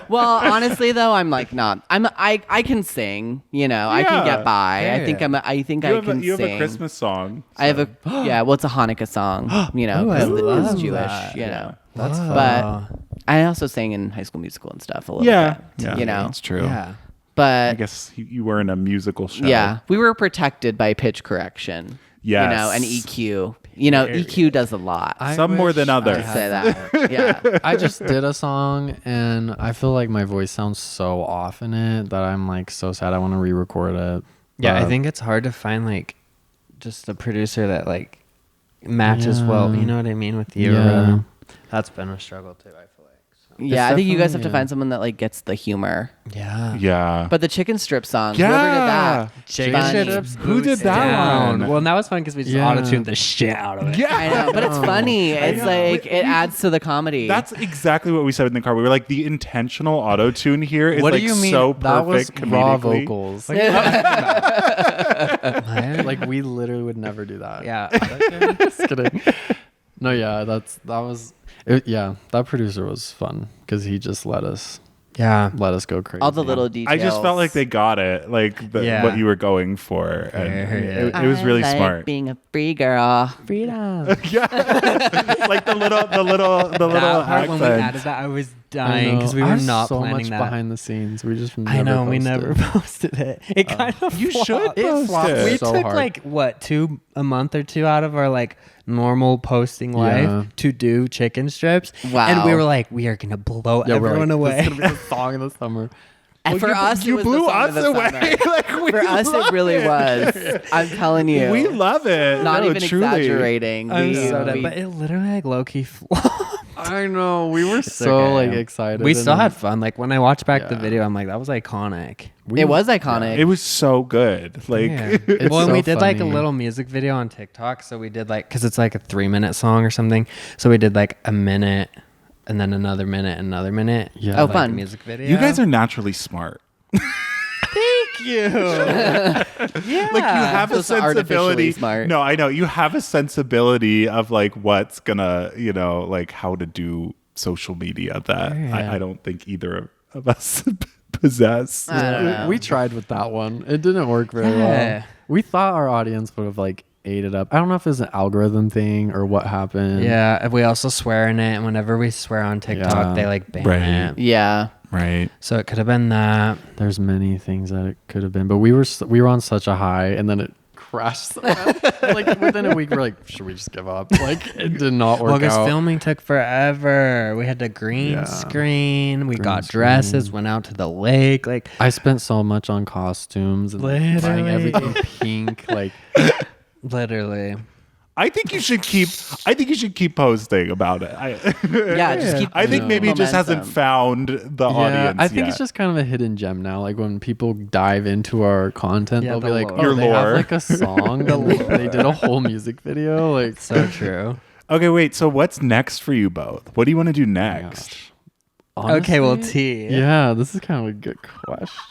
Speaker 2: Well, honestly though, I'm like not. I can sing. You know, I can
Speaker 7: Yeah.
Speaker 2: get by.
Speaker 5: Yeah.
Speaker 2: I think I think
Speaker 7: You
Speaker 2: I
Speaker 7: have,
Speaker 2: can
Speaker 7: you have
Speaker 2: sing.
Speaker 7: a Christmas song.
Speaker 2: I have a yeah. Well, it's a Hanukkah song. You know,
Speaker 5: Ooh, I
Speaker 2: 'cause
Speaker 5: love
Speaker 2: it's Jewish.
Speaker 5: that.
Speaker 2: You know,
Speaker 6: That's fun.
Speaker 2: but I also sang in High School Musical and stuff a little
Speaker 7: Yeah.
Speaker 2: bit.
Speaker 7: Yeah.
Speaker 2: You know,
Speaker 7: That's true.
Speaker 5: yeah.
Speaker 7: I
Speaker 2: but
Speaker 7: guess you were in a musical show.
Speaker 2: yeah, we were protected by pitch correction.
Speaker 7: Yes.
Speaker 2: You know, and EQ. You know, EQ does a lot.
Speaker 7: Some more than others.
Speaker 2: to say that. Yeah.
Speaker 6: I just did a song and I feel like my voice sounds so off in it that I'm like so sad I want to re-record it.
Speaker 5: Yeah, I
Speaker 6: But
Speaker 5: think it's hard to find like just a producer that like matches well.
Speaker 6: Yeah.
Speaker 5: You know what I mean with you.
Speaker 6: Yeah.
Speaker 5: That's been a struggle too. I feel like. So.
Speaker 2: Yeah, I think you guys have to
Speaker 6: definitely,
Speaker 2: find someone that like gets the humor.
Speaker 5: Yeah.
Speaker 7: Yeah.
Speaker 2: But the chicken strip song,
Speaker 7: Yeah.
Speaker 2: whoever did that?
Speaker 5: Chicken
Speaker 2: Funny.
Speaker 5: strips.
Speaker 7: Who did that
Speaker 5: down.
Speaker 7: one?
Speaker 5: Well, that was fun because we just
Speaker 6: Yeah.
Speaker 5: auto-tuned the shit out of it.
Speaker 7: Yeah.
Speaker 2: I know, but it's funny. It's
Speaker 7: know.
Speaker 2: like it adds to the comedy.
Speaker 7: That's exactly what we said in the car. We were like, the intentional auto tune here is
Speaker 6: what
Speaker 7: like
Speaker 6: do you mean?
Speaker 7: so
Speaker 6: That was
Speaker 7: perfect
Speaker 6: raw
Speaker 7: comedically.
Speaker 6: vocals.
Speaker 5: Like,
Speaker 6: Like we literally would never do that.
Speaker 5: yeah.
Speaker 6: Just kidding. No, yeah, that producer was fun because he just let us
Speaker 5: Yeah.
Speaker 6: go crazy.
Speaker 2: all the little details.
Speaker 7: I just felt like they got it, like
Speaker 5: Yeah.
Speaker 7: what you were going for, and
Speaker 5: Yeah.
Speaker 7: it was really
Speaker 2: I like
Speaker 7: smart.
Speaker 2: being a free girl.
Speaker 5: Freedom.
Speaker 7: Like the little
Speaker 5: That part when we added
Speaker 7: accent.
Speaker 5: that, I was
Speaker 6: I
Speaker 5: dying
Speaker 6: know.
Speaker 5: because we
Speaker 6: I
Speaker 5: were
Speaker 6: have
Speaker 5: not
Speaker 6: so
Speaker 5: planning
Speaker 6: much
Speaker 5: that.
Speaker 6: behind the scenes. We just
Speaker 5: I know we
Speaker 6: posted.
Speaker 5: never posted it. It kind of
Speaker 7: You should
Speaker 5: flopped.
Speaker 7: post
Speaker 6: flopped
Speaker 7: it.
Speaker 5: We
Speaker 6: so
Speaker 5: took
Speaker 6: hard.
Speaker 5: like what a month or two out of our like normal posting life
Speaker 6: Yeah.
Speaker 5: to do chicken strips.
Speaker 2: Wow.
Speaker 5: And we were like, we are gonna blow
Speaker 6: Yeah,
Speaker 5: everyone
Speaker 6: we're like,
Speaker 5: away.
Speaker 6: This is gonna be the song of the summer.
Speaker 2: And for us,
Speaker 7: you
Speaker 2: it was
Speaker 7: blew
Speaker 2: the song
Speaker 7: us
Speaker 2: of the
Speaker 7: away.
Speaker 2: summer.
Speaker 7: Like, we
Speaker 2: For us,
Speaker 7: love
Speaker 2: it really was. I'm telling you.
Speaker 7: We love it.
Speaker 2: Not
Speaker 7: No,
Speaker 2: even
Speaker 7: truly.
Speaker 2: exaggerating.
Speaker 5: I'm
Speaker 2: We-
Speaker 5: so dead,
Speaker 2: we-
Speaker 5: but it literally like low key flopped.
Speaker 6: I know. We were so
Speaker 5: okay.
Speaker 6: like excited.
Speaker 5: We
Speaker 6: and
Speaker 5: still
Speaker 6: then-
Speaker 5: had fun. Like when I watch back the
Speaker 6: Yeah.
Speaker 5: video, I'm like, that was iconic.
Speaker 2: It was iconic.
Speaker 7: It was so good. Like,
Speaker 5: Yeah.
Speaker 6: It's
Speaker 5: Well, and
Speaker 6: so
Speaker 5: we did like a
Speaker 6: funny.
Speaker 5: little music video on TikTok. So we did like, because it's like a 3-minute song or something. So we did like a minute and then another minute, another minute.
Speaker 6: Yeah.
Speaker 5: of,
Speaker 2: Oh,
Speaker 5: like,
Speaker 2: fun.
Speaker 5: a music video.
Speaker 7: you guys are naturally smart.
Speaker 5: Thank you. Yeah.
Speaker 7: Like you have a
Speaker 2: Just artificially
Speaker 7: sensibility.
Speaker 2: smart.
Speaker 7: No, I know you have a sensibility of like what's gonna, like how to do social media that I don't think either of us possess.
Speaker 2: I don't know.
Speaker 6: We tried with that one. It didn't work very
Speaker 5: Yeah.
Speaker 6: well. We thought our audience would have like ate it up. I don't know if it's an algorithm thing or what happened.
Speaker 5: Yeah. And we also swear in it. And whenever we swear on TikTok,
Speaker 6: Yeah.
Speaker 5: they like ban
Speaker 7: Right.
Speaker 5: it.
Speaker 2: Yeah.
Speaker 7: Right.
Speaker 5: So it could have been that.
Speaker 6: There's many things that it could have been, but we were on such a high, and then it crashed. Like within a week, we're like, should we just give up? Like it did not work
Speaker 5: Well, because
Speaker 6: out.
Speaker 5: filming took forever. We had to green
Speaker 6: Yeah.
Speaker 5: screen. We
Speaker 6: Green
Speaker 5: got dresses,
Speaker 6: screen.
Speaker 5: went out to the lake. Like,
Speaker 6: I spent so much on costumes and buying
Speaker 5: Literally.
Speaker 6: everything pink. Like
Speaker 5: literally.
Speaker 7: I think you should keep posting about it.
Speaker 2: Yeah, just keep
Speaker 7: I think maybe it just hasn't
Speaker 2: momentum.
Speaker 7: found the audience.
Speaker 6: I think
Speaker 7: yet.
Speaker 6: it's just kind of a hidden gem now. Like when people dive into our content,
Speaker 5: Yeah,
Speaker 6: they'll
Speaker 5: the
Speaker 6: be like,
Speaker 5: lore.
Speaker 6: "Oh,
Speaker 7: Your
Speaker 6: they have
Speaker 7: lore.
Speaker 6: like a song. They did a whole music video." Like
Speaker 5: So true.
Speaker 7: Okay, wait. So what's next for you both? What do you want to do next?
Speaker 5: Okay, well,
Speaker 6: Honestly,
Speaker 5: T.
Speaker 6: Yeah, this is kind of a good question.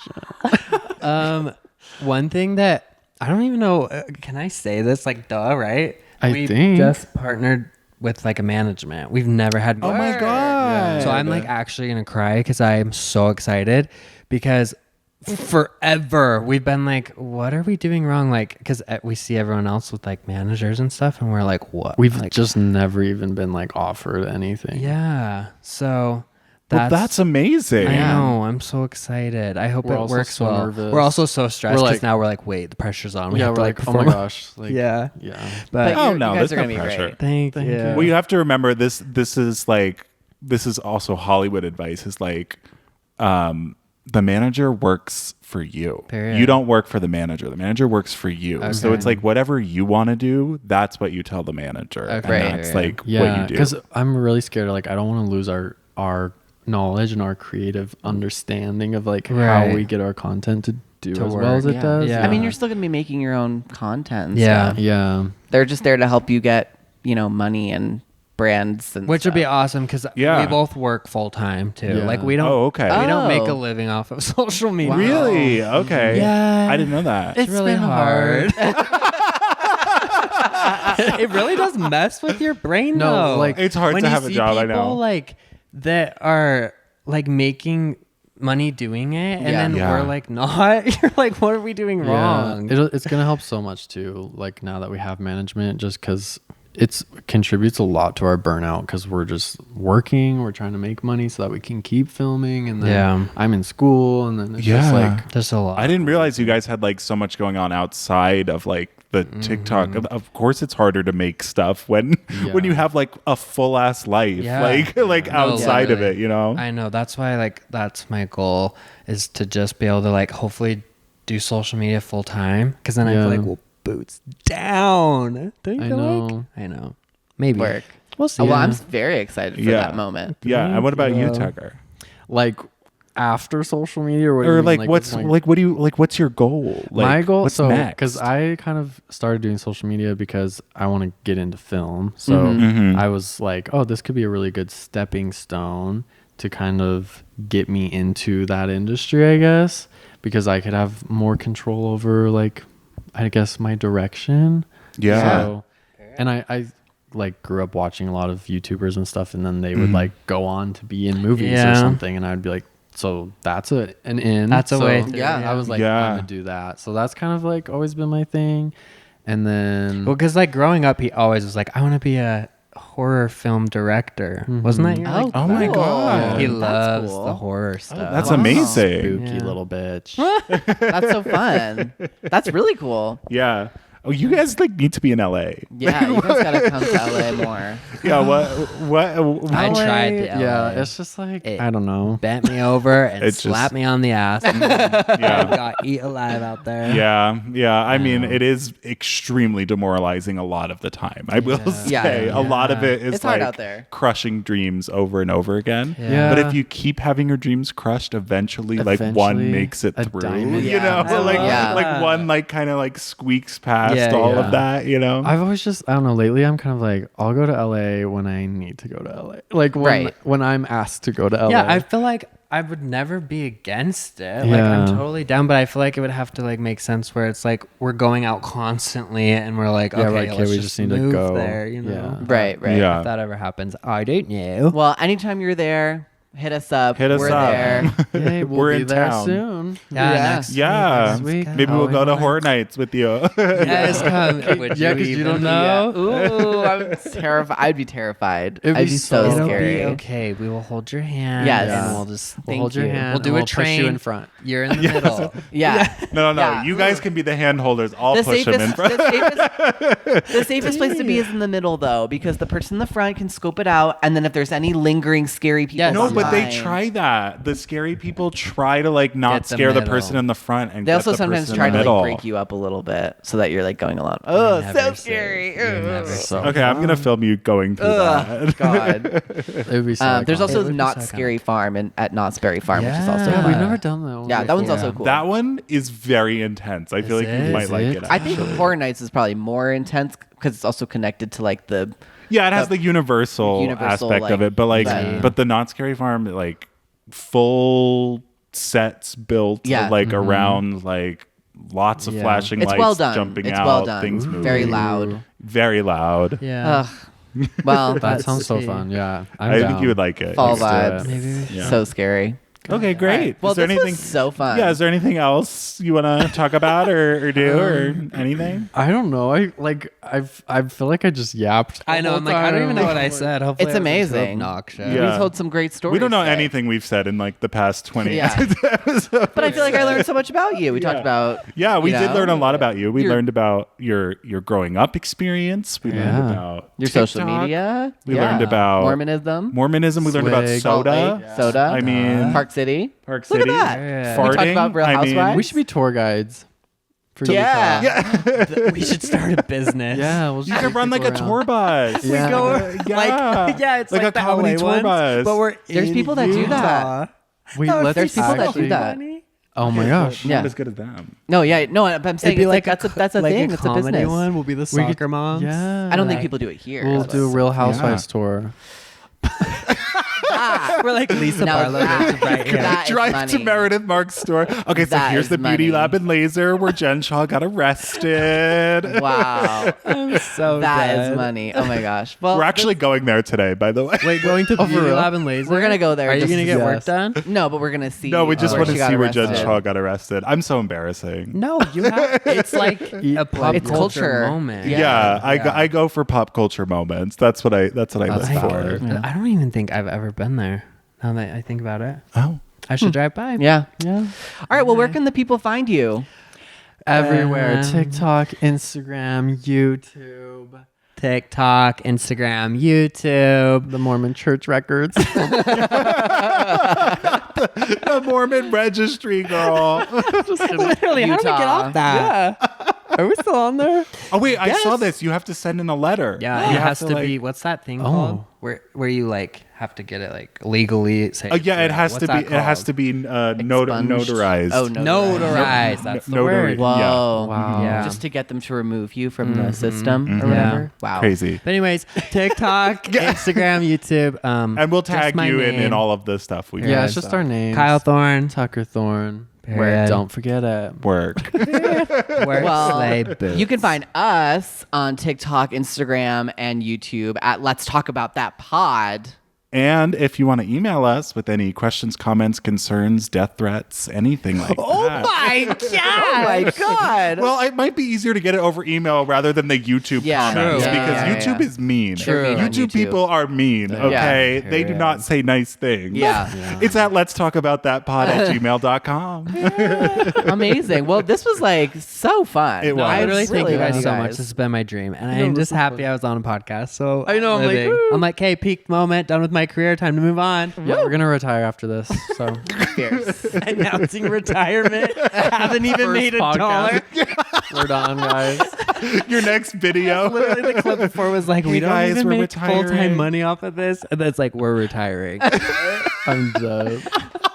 Speaker 5: One thing that I don't even know. Can I say this? Like, duh, right?
Speaker 6: I think.
Speaker 5: just partnered with like a management. We've never had.
Speaker 7: Oh my god!
Speaker 5: So I'm like actually gonna cry because I'm so excited because forever we've been like, what are we doing wrong? Like, because we see everyone else with like managers and stuff, and we're like, what?
Speaker 6: We've
Speaker 5: like,
Speaker 6: just never even been like offered anything.
Speaker 5: yeah. So
Speaker 7: Well, that's amazing.
Speaker 5: I know. I'm so excited. I hope
Speaker 6: We're
Speaker 5: it
Speaker 6: also
Speaker 5: works
Speaker 6: so
Speaker 5: well.
Speaker 6: nervous.
Speaker 5: We're also so stressed
Speaker 6: We're
Speaker 5: because
Speaker 6: like-
Speaker 5: now we're like, wait, the pressure's on. We
Speaker 6: Yeah,
Speaker 5: have
Speaker 6: we're
Speaker 5: to
Speaker 6: like, oh my
Speaker 5: perform.
Speaker 6: gosh. Like,
Speaker 5: Yeah.
Speaker 6: Yeah.
Speaker 5: But
Speaker 7: Oh
Speaker 2: you
Speaker 7: no,
Speaker 2: guys
Speaker 7: there's
Speaker 2: are
Speaker 7: no
Speaker 2: gonna be
Speaker 7: pressure.
Speaker 2: great.
Speaker 5: thank you.
Speaker 7: Well, you have to remember this. This is also Hollywood advice. Is like, the manager works for you.
Speaker 5: Period.
Speaker 7: You don't work for the manager. The manager works for you. So
Speaker 5: Okay.
Speaker 7: it's like whatever you want to do, that's what you tell the manager. And
Speaker 2: Right,
Speaker 7: that's
Speaker 2: right.
Speaker 7: like what
Speaker 6: Yeah,
Speaker 7: you do.
Speaker 6: because I'm really scared. Like, I don't want to lose our knowledge and our creative understanding of like how
Speaker 5: Right.
Speaker 6: we get our content to do
Speaker 5: To
Speaker 6: as well as
Speaker 5: work.
Speaker 6: it
Speaker 2: Yeah.
Speaker 6: does.
Speaker 5: Yeah.
Speaker 2: I mean, you're still gonna be making your own content. And
Speaker 5: Yeah.
Speaker 2: stuff.
Speaker 6: Yeah.
Speaker 2: They're just there to help you get money and brands and
Speaker 5: Which would be
Speaker 2: stuff.
Speaker 5: awesome because
Speaker 7: Yeah.
Speaker 5: we both work full time too.
Speaker 6: Yeah.
Speaker 5: Like we don't.
Speaker 7: Oh, okay.
Speaker 5: We don't make a
Speaker 2: Oh.
Speaker 5: living off of social media.
Speaker 7: Really? Okay.
Speaker 5: Yeah.
Speaker 7: I didn't know that.
Speaker 5: It's really
Speaker 2: been
Speaker 5: hard. It really does mess with your brain.
Speaker 6: No,
Speaker 5: though.
Speaker 6: like,
Speaker 7: it's hard
Speaker 5: when
Speaker 7: to
Speaker 5: you
Speaker 7: have a
Speaker 5: see
Speaker 7: job. I
Speaker 5: people,
Speaker 7: know.
Speaker 5: like that are like making money doing it, and
Speaker 2: Yeah.
Speaker 5: then
Speaker 7: Yeah.
Speaker 5: we're like not. You're like, what are we doing wrong?
Speaker 6: It's gonna help so much too. Like now that we have management, just because it contributes a lot to our burnout because we're just working, we're trying to make money so that we can keep filming, and then
Speaker 5: Yeah.
Speaker 6: I'm in school, and then it's
Speaker 7: Yeah.
Speaker 6: just like
Speaker 5: There's a lot.
Speaker 7: I didn't realize you guys had like so much going on outside of like the TikTok. Of course, it's harder to make stuff when
Speaker 6: Yeah.
Speaker 7: you have like a full ass life,
Speaker 5: Yeah.
Speaker 7: like
Speaker 5: No,
Speaker 7: outside of
Speaker 5: literally.
Speaker 7: it. You know.
Speaker 5: I know. That's why, like, that's my goal is to just be able to, like, hopefully do social media full time. Because then I feel
Speaker 6: Yeah.
Speaker 5: like, well, boots down. Don't you
Speaker 6: I
Speaker 5: feel
Speaker 6: know.
Speaker 5: like? I know. Maybe.
Speaker 2: Work.
Speaker 5: We'll see.
Speaker 2: Oh, well,
Speaker 6: Yeah.
Speaker 2: I'm very excited for that moment.
Speaker 7: Yeah. And what about you,
Speaker 6: you.
Speaker 7: Tucker?
Speaker 6: like after social media, or, what do you
Speaker 7: Or
Speaker 6: mean,
Speaker 7: like, what's like, what do you like? What's your goal? Like,
Speaker 6: my goal?
Speaker 7: What's
Speaker 6: So
Speaker 7: next?
Speaker 6: because I kind of started doing social media because I want to get into film. So
Speaker 7: Mhm.
Speaker 6: I was like, oh, this could be a really good stepping stone to kind of get me into that industry, I guess, because I could have more control over, like, I guess, my direction.
Speaker 7: Yeah.
Speaker 6: So, and I like grew up watching a lot of YouTubers and stuff, and then they would like go on to be in movies
Speaker 5: Yeah.
Speaker 6: or something, and I'd be like, so that's an in.
Speaker 5: That's a
Speaker 6: So,
Speaker 5: way to-
Speaker 2: Yeah.
Speaker 6: I was like,
Speaker 7: Yeah.
Speaker 6: I'm gonna do that. So that's kind of like always been my thing. And then
Speaker 5: Well, because, like, growing up, he always was like, I want to be a horror film director. Wasn't that your, like,
Speaker 7: Oh my
Speaker 2: cool.
Speaker 7: God.
Speaker 5: he
Speaker 2: That's
Speaker 5: loves
Speaker 2: cool.
Speaker 5: the horror stuff.
Speaker 7: That's
Speaker 2: Wow.
Speaker 7: amazing.
Speaker 6: spooky
Speaker 5: Yeah.
Speaker 6: little bitch.
Speaker 2: That's so fun. That's really cool.
Speaker 7: Yeah. Oh, you guys like need to be in LA.
Speaker 2: Yeah, you guys gotta come to LA more.
Speaker 7: Yeah, what
Speaker 5: I tried to
Speaker 6: Yeah,
Speaker 5: LA.
Speaker 6: it's just like
Speaker 5: It-
Speaker 6: I don't know.
Speaker 5: Bent me over and
Speaker 7: It's just-
Speaker 5: slapped me on the ass. And I
Speaker 7: yeah.
Speaker 5: got eat alive out there.
Speaker 7: Yeah. I mean, it is extremely demoralizing a lot of the time. I will say
Speaker 2: Yeah.
Speaker 7: a lot of it is
Speaker 2: It's hard
Speaker 7: like
Speaker 2: out there.
Speaker 7: crushing dreams over and over again.
Speaker 6: Yeah.
Speaker 7: But if you keep having your dreams crushed, eventually like one
Speaker 6: Eventually,
Speaker 7: makes it
Speaker 6: a
Speaker 7: through.
Speaker 6: diamond
Speaker 7: You know,
Speaker 2: I
Speaker 7: like
Speaker 2: love
Speaker 7: like one like kind of like squeaks past
Speaker 5: Yeah,
Speaker 7: all
Speaker 5: yeah.
Speaker 7: of that. You know.
Speaker 6: I've always just I don't know. Lately, I'm kind of like I'll go to LA when I need to go to LA. Like
Speaker 2: Right.
Speaker 6: when I'm asked to go to LA.
Speaker 5: Yeah, I feel like I would never be against it. Like
Speaker 6: Yeah.
Speaker 5: I'm totally down, but I feel like it would have to like make sense where it's like we're going out constantly and we're like,
Speaker 6: Yeah,
Speaker 5: okay,
Speaker 6: right,
Speaker 5: let's
Speaker 6: we
Speaker 5: just
Speaker 6: just need to
Speaker 5: move
Speaker 6: go.
Speaker 5: there, you know?
Speaker 6: Yeah.
Speaker 2: Right.
Speaker 7: Yeah.
Speaker 5: If that ever happens, I don't know.
Speaker 2: Well, anytime you're there, hit us up.
Speaker 7: Hit us
Speaker 2: We're
Speaker 7: up.
Speaker 2: there.
Speaker 6: Yay, we'll
Speaker 7: We're
Speaker 6: be
Speaker 7: in
Speaker 6: there
Speaker 7: town.
Speaker 6: soon.
Speaker 2: Yeah.
Speaker 5: Next
Speaker 7: Yeah,
Speaker 6: Next week.
Speaker 7: maybe we'll go to horror nights with you.
Speaker 5: Yes, come. Would
Speaker 6: Yeah, 'cause you
Speaker 5: even-
Speaker 6: don't know.
Speaker 2: Ooh, I'm terrified. I'd be terrified.
Speaker 6: It'd
Speaker 2: I'd
Speaker 6: be
Speaker 2: be so
Speaker 6: so-
Speaker 5: It'll
Speaker 2: scary.
Speaker 5: be okay. We will hold your hand.
Speaker 2: Yes.
Speaker 5: And we'll just
Speaker 6: We'll
Speaker 2: Thank
Speaker 6: hold your
Speaker 2: you.
Speaker 6: hand.
Speaker 5: We'll do
Speaker 6: and
Speaker 5: a
Speaker 6: we'll
Speaker 5: train.
Speaker 6: push you in front.
Speaker 5: You're in the middle.
Speaker 2: Yeah.
Speaker 7: No.
Speaker 2: Yeah.
Speaker 7: You guys can be the hand holders. I'll
Speaker 2: The
Speaker 7: push them in
Speaker 2: safest,
Speaker 7: front.
Speaker 2: the safest place to be is in the middle, though, because the person in the front can scope it out, and then if there's any lingering scary people,
Speaker 5: Yes.
Speaker 7: No, but they
Speaker 2: behind-
Speaker 7: try that. The scary people try to like not
Speaker 5: Get the
Speaker 7: scare the
Speaker 5: middle.
Speaker 7: person in the front, and
Speaker 2: They
Speaker 7: get
Speaker 2: also
Speaker 7: the
Speaker 2: sometimes
Speaker 7: person
Speaker 2: try
Speaker 7: in
Speaker 2: to
Speaker 7: the middle.
Speaker 2: like break you up a little bit so that you're like going along. Oh,
Speaker 5: Never
Speaker 2: so
Speaker 5: safe.
Speaker 2: scary.
Speaker 5: You're never
Speaker 6: So
Speaker 7: Okay, I'm gonna film you going through
Speaker 2: Ugh,
Speaker 7: that.
Speaker 2: God.
Speaker 6: It would be so
Speaker 2: There's
Speaker 6: iconic.
Speaker 2: also
Speaker 5: It would be
Speaker 2: Not
Speaker 5: so
Speaker 2: Scary Farm at Knott's Berry Farm, which is also
Speaker 6: Yeah,
Speaker 2: fun.
Speaker 6: we've never done that one.
Speaker 2: Yeah, that one's
Speaker 6: before.
Speaker 2: also cool.
Speaker 7: That one is very intense. I feel
Speaker 5: Is
Speaker 7: like you
Speaker 5: it?
Speaker 7: might
Speaker 6: Is
Speaker 7: like
Speaker 6: it?
Speaker 7: it.
Speaker 2: I think Horror Nights is probably more intense because it's also connected to like the
Speaker 7: Yeah, it has the universal aspect of
Speaker 2: like,
Speaker 7: it, but like,
Speaker 2: vibe.
Speaker 7: but the Not Scary Farm, like full sets built,
Speaker 2: Yeah.
Speaker 7: like around like lots of
Speaker 6: Yeah.
Speaker 7: flashing
Speaker 2: It's
Speaker 7: lights,
Speaker 2: well done.
Speaker 7: jumping
Speaker 2: It's
Speaker 7: out,
Speaker 2: well done.
Speaker 7: things moving,
Speaker 2: Very loud.
Speaker 7: very loud.
Speaker 5: Yeah.
Speaker 2: Ugh. Well,
Speaker 6: That
Speaker 5: Let's
Speaker 6: sounds so
Speaker 5: see.
Speaker 6: fun. Yeah,
Speaker 7: I think
Speaker 6: down.
Speaker 7: you would like it.
Speaker 2: fall
Speaker 6: Let's do
Speaker 2: vibes.
Speaker 6: it.
Speaker 5: Maybe we
Speaker 7: Yeah.
Speaker 2: So scary.
Speaker 7: Okay, great.
Speaker 2: Well,
Speaker 7: is there
Speaker 2: this
Speaker 7: anything?
Speaker 2: was so fun.
Speaker 7: Yeah, is there anything else you want to talk about or do or anything?
Speaker 6: I don't know. I feel like I just yapped. the
Speaker 5: I know.
Speaker 6: whole
Speaker 5: I'm like, I don't even know
Speaker 6: time.
Speaker 5: what I said. Hopefully
Speaker 2: It's
Speaker 5: I wasn't too
Speaker 2: amazing.
Speaker 5: obnoxious.
Speaker 7: Yeah.
Speaker 2: We told some great stories.
Speaker 7: We don't know
Speaker 2: today.
Speaker 7: anything we've said in like the past 20
Speaker 2: Yeah.
Speaker 7: episodes.
Speaker 2: But I feel like I learned so much about you. We talked about
Speaker 7: Yeah, we
Speaker 2: you
Speaker 7: did
Speaker 2: know,
Speaker 7: learn a lot about you. We
Speaker 2: your-
Speaker 7: learned about your growing up experience. We learned
Speaker 6: Yeah.
Speaker 7: about
Speaker 2: your social
Speaker 7: TikTok.
Speaker 2: media.
Speaker 7: We
Speaker 2: Yeah.
Speaker 7: learned about
Speaker 2: Mormonism.
Speaker 7: Mormonism. We learned about
Speaker 6: Swig.
Speaker 2: Salt
Speaker 7: soda.
Speaker 2: Lake, soda.
Speaker 7: I mean,
Speaker 2: Park City.
Speaker 7: Park
Speaker 2: Look
Speaker 7: City.
Speaker 2: at that.
Speaker 5: Yeah.
Speaker 7: Farting.
Speaker 2: We talked about Real
Speaker 7: I mean,
Speaker 2: Housewives.
Speaker 6: We should be tour guides. For
Speaker 2: Yeah.
Speaker 6: Utah.
Speaker 5: We should start a business.
Speaker 6: Yeah, we'll
Speaker 7: You
Speaker 6: just
Speaker 7: could
Speaker 6: take
Speaker 7: run like a
Speaker 6: people
Speaker 7: tour
Speaker 6: around.
Speaker 7: bus.
Speaker 6: Yeah.
Speaker 7: Yeah.
Speaker 5: it's
Speaker 7: like a
Speaker 5: the
Speaker 7: comedy
Speaker 5: LA
Speaker 7: tour
Speaker 5: ones,
Speaker 7: bus.
Speaker 5: But we're
Speaker 2: There's
Speaker 5: in
Speaker 2: people that do that.
Speaker 5: Utah.
Speaker 6: Wait,
Speaker 5: No,
Speaker 6: let's
Speaker 2: there's people that do
Speaker 6: actually-
Speaker 2: that.
Speaker 6: Oh my gosh.
Speaker 2: Yeah.
Speaker 7: Not as good as them.
Speaker 2: No, yeah, no. But I'm saying
Speaker 5: It'd be
Speaker 2: it's
Speaker 5: like
Speaker 2: that's a
Speaker 5: like
Speaker 2: thing.
Speaker 5: A
Speaker 2: It's a
Speaker 5: comedy
Speaker 2: business.
Speaker 5: one. We'll be the
Speaker 6: We
Speaker 5: soccer
Speaker 6: could-
Speaker 5: moms.
Speaker 6: Yeah.
Speaker 2: I don't think
Speaker 5: Like-
Speaker 2: people do it here.
Speaker 6: We'll
Speaker 2: That's-
Speaker 6: do a Real Housewives
Speaker 7: Yeah.
Speaker 6: tour.
Speaker 5: We're like Lisa
Speaker 2: Now
Speaker 5: Barlow.
Speaker 2: that-
Speaker 5: right here.
Speaker 2: that is
Speaker 7: Drive
Speaker 2: money.
Speaker 7: to Meredith Mark's store. Okay, so
Speaker 2: That
Speaker 7: here's
Speaker 2: is
Speaker 7: the beauty
Speaker 2: money.
Speaker 7: lab and laser where Jen Shaw got arrested.
Speaker 2: Wow,
Speaker 5: I'm so
Speaker 2: that
Speaker 5: dead.
Speaker 2: is money. Oh my gosh. Well,
Speaker 7: We're actually going there today, by the way.
Speaker 5: Wait, going to
Speaker 6: for
Speaker 5: Beauty
Speaker 6: real?
Speaker 5: Lab and Laser?
Speaker 2: We're gonna go there
Speaker 5: Are you
Speaker 2: just
Speaker 5: gonna
Speaker 2: to
Speaker 5: get
Speaker 2: see
Speaker 5: work
Speaker 6: us.
Speaker 5: done?
Speaker 2: no, but we're gonna see.
Speaker 7: No, we just
Speaker 2: where
Speaker 7: want to
Speaker 2: she got
Speaker 7: see where Jen
Speaker 2: arrested.
Speaker 7: Shaw got arrested. I'm so embarrassing.
Speaker 5: No, you have. It's like a pop
Speaker 2: It's
Speaker 5: culture
Speaker 2: culture.
Speaker 5: moment.
Speaker 7: Yeah, I go for pop culture moments. That's what I live
Speaker 6: That's
Speaker 7: for.
Speaker 6: valid.
Speaker 5: I don't even think I've ever been there. Now that I think about it,
Speaker 7: Oh,
Speaker 5: I should drive by.
Speaker 2: Yeah.
Speaker 6: Yeah.
Speaker 2: All right. Well, where can the people find you?
Speaker 6: Everywhere.
Speaker 5: Um,
Speaker 6: TikTok, Instagram, YouTube,
Speaker 5: TikTok, Instagram, YouTube.
Speaker 6: the Mormon Church Records.
Speaker 7: the Mormon registry girl.
Speaker 5: Literally, how do we get
Speaker 2: Utah.
Speaker 5: off that?
Speaker 6: Are we still on there?
Speaker 7: Oh wait, I saw this. You have to send in a letter.
Speaker 5: Yeah,
Speaker 7: You
Speaker 5: it
Speaker 7: have
Speaker 5: has to
Speaker 7: like-
Speaker 5: be. What's that thing
Speaker 6: Oh.
Speaker 5: called? Where you like have to get it like legally. Say,
Speaker 7: Oh yeah, it has
Speaker 5: what's
Speaker 7: to be.
Speaker 5: that
Speaker 7: It has
Speaker 5: called?
Speaker 7: to be
Speaker 2: Expunged.
Speaker 7: notarized.
Speaker 2: Oh, no.
Speaker 5: Notarized. That's the word.
Speaker 2: Whoa.
Speaker 6: Wow.
Speaker 5: Yeah.
Speaker 2: Just to get them to remove you from the system or
Speaker 5: Yeah.
Speaker 2: whatever. Wow.
Speaker 7: Crazy.
Speaker 5: But anyways, TikTok, Instagram, YouTube.
Speaker 7: And we'll
Speaker 5: just
Speaker 7: tag
Speaker 5: my
Speaker 7: you in
Speaker 5: name.
Speaker 7: all of the stuff we
Speaker 6: Yeah,
Speaker 7: do,
Speaker 6: it's just
Speaker 7: so.
Speaker 6: our names.
Speaker 5: Kyle Thorn.
Speaker 6: Tucker Thorn.
Speaker 5: Period.
Speaker 6: Don't forget it.
Speaker 7: work.
Speaker 5: Where
Speaker 2: Well,
Speaker 5: slay boots.
Speaker 2: you can find us on TikTok, Instagram, and YouTube at Let's Talk About That Pod.
Speaker 7: And if you want to email us with any questions, comments, concerns, death threats, anything like that.
Speaker 2: Oh my god!
Speaker 7: Well, it might be easier to get it over email rather than the YouTube comments
Speaker 5: True.
Speaker 7: because YouTube is mean.
Speaker 2: True.
Speaker 7: YouTube people are mean, okay?
Speaker 5: Yeah.
Speaker 7: They do not say nice things.
Speaker 2: Yeah.
Speaker 7: It's at let's talk about that pod at gmail.com.
Speaker 2: Amazing. Well, this was like so fun.
Speaker 7: It was.
Speaker 5: I really thank you guys
Speaker 2: love
Speaker 5: so much. This has been my dream. And I'm just happy I was on a podcast. So
Speaker 6: I know, I'm like,
Speaker 5: living. I'm like, hey, peak moment, done with my career, time to move on.
Speaker 6: Yeah, we're gonna retire after this. So
Speaker 2: Fierce.
Speaker 5: Announcing retirement. Haven't even
Speaker 6: First
Speaker 5: made $1.
Speaker 6: podcast. We're done, guys.
Speaker 7: Your next video.
Speaker 5: Literally, the clip before was like,
Speaker 7: Hey
Speaker 5: we don't
Speaker 7: guys,
Speaker 5: even
Speaker 7: we're
Speaker 5: make full-time
Speaker 7: retiring.
Speaker 5: money off of this. And then it's like, we're retiring.
Speaker 6: I'm dead.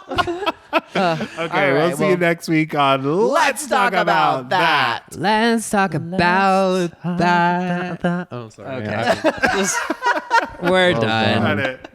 Speaker 7: Okay,
Speaker 2: All right,
Speaker 7: we'll see you next week on Let's Talk About That.
Speaker 5: Let's talk about that.
Speaker 6: Oh, sorry.
Speaker 5: Okay.
Speaker 6: Yeah,
Speaker 5: We're
Speaker 6: Oh,
Speaker 5: done.
Speaker 7: Got it.